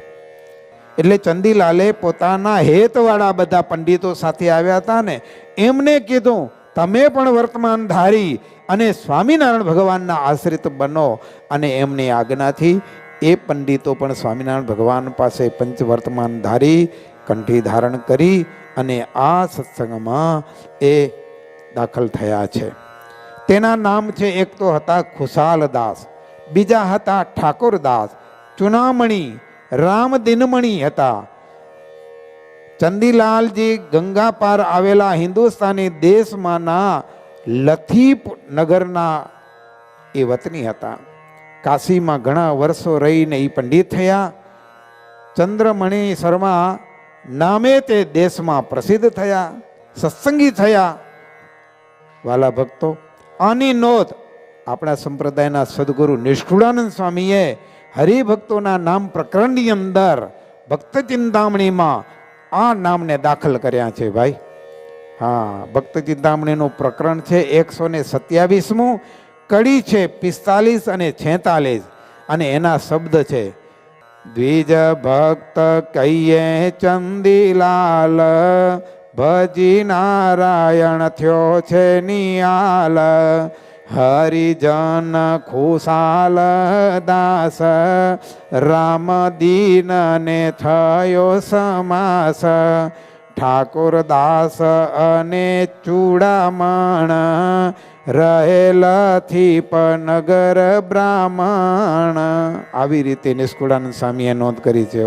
એટલે ચંદીલાલે પોતાના હેતવાળા બધા પંડિતો સાથે આવ્યા હતા ને, એમને કીધું, તમે પણ વર્તમાન ધારી અને સ્વામિનારાયણ ભગવાનના આશ્રિત બનો. અને એમની આજ્ઞાથી એ પંડિતો પણ સ્વામિનારાયણ ભગવાન પાસે પંચવર્તમાન ધારી કંઠી ધારણ કરી અને આ સત્સંગમાં એ દાખલ થયા છે. તેના નામ છે, એક તો હતા ખુશાલદાસ, બીજા હતા ઠાકોરદાસ, ચુનામણી, રામદિનમણી હતા, ચંદીલાલજી ગંગા પાર આવેલા હિન્દુસ્તાની દેશમાંના લથીપ નગરના એ વતની હતા. કાશીમાં ઘણા વર્ષો રહીને એ પંડિત થયા. ચંદ્રમણી શર્મા નામે તે દેશમાં પ્રસિદ્ધ થયા, સત્સંગી થયા. વાલા ભક્તો, આની નોંધ આપણા સંપ્રદાયના સદગુરુ નિષ્ઠુળાનંદ સ્વામીએ હરિભક્તોના નામ પ્રકરણની અંદર ભક્ત ચિંતામણીમાં આ નામને દાખલ કર્યા છે ભાઈ. હા, ભક્ત ચિંતામણીનું પ્રકરણ છે 127મું, કડી છે 45 અને 46 અને એના શબ્દ છે: દ્વિજ ભક્ત કહીએ ચંદીલાલ, ભજી નારાયણ થયો છે નિયાલ, હરિજન ખુશાલ દાસ, રામ દીન ને થયો સમાસ, ઠાકોર દાસ અને ચૂડામણ, રહેલથી પનગર બ્રાહ્મણ. આવી રીતે નિષ્કુળાનંદ સ્વામીએ નોંધ કરી છે.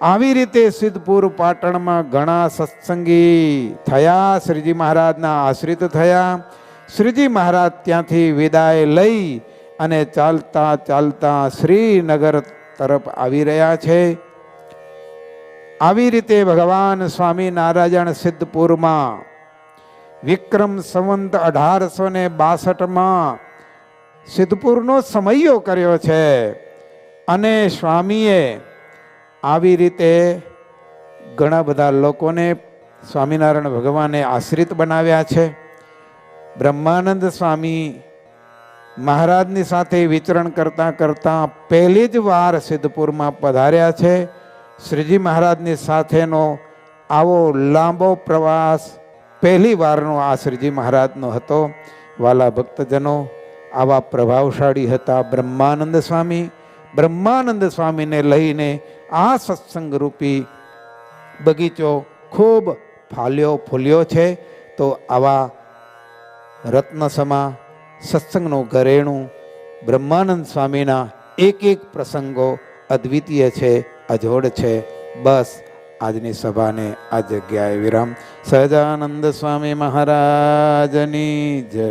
આવી રીતે સિદ્ધપુર પાટણમાં ઘણા સત્સંગી થયા, શ્રીજી મહારાજના આશ્રિત થયા. શ્રીજી મહારાજ ત્યાંથી વિદાય લઈ અને ચાલતા ચાલતા શ્રીનગર તરફ આવી રહ્યા છે. આવી રીતે ભગવાન સ્વામિનારાયણ સિદ્ધપુરમાં વિક્રમ સંવંત 1862માં સિદ્ધપુરનો સમયો કર્યો છે. અને સ્વામીએ આવી રીતે ઘણા બધા લોકોને સ્વામિનારાયણ ભગવાને આશ્રિત બનાવ્યા છે. બ્રહ્માનંદ સ્વામી મહારાજની સાથે વિચરણ કરતાં કરતાં પહેલી જ વાર સિદ્ધપુરમાં પધાર્યા છે. શ્રીજી મહારાજની સાથેનો આવો લાંબો પ્રવાસ પહેલી વારનો આ શ્રીજી મહારાજનો હતો. વાલા ભક્તજનો, આવા પ્રભાવશાળી હતા બ્રહ્માનંદ સ્વામી. બ્રહ્માનંદ સ્વામીને લઈને આ સત્સંગ રૂપી બગીચો ખૂબ ફાલ્યો ફૂલ્યો છે. તો આવા રત્નસમા સત્સંગનું ઘરેણું બ્રહ્માનંદ સ્વામીના એક એક પ્રસંગો અદ્વિતીય છે, અજોડ છે. બસ આજની સભાને આ જગ્યાએ વિરામ. સહજાનંદ સ્વામી મહારાજની જય.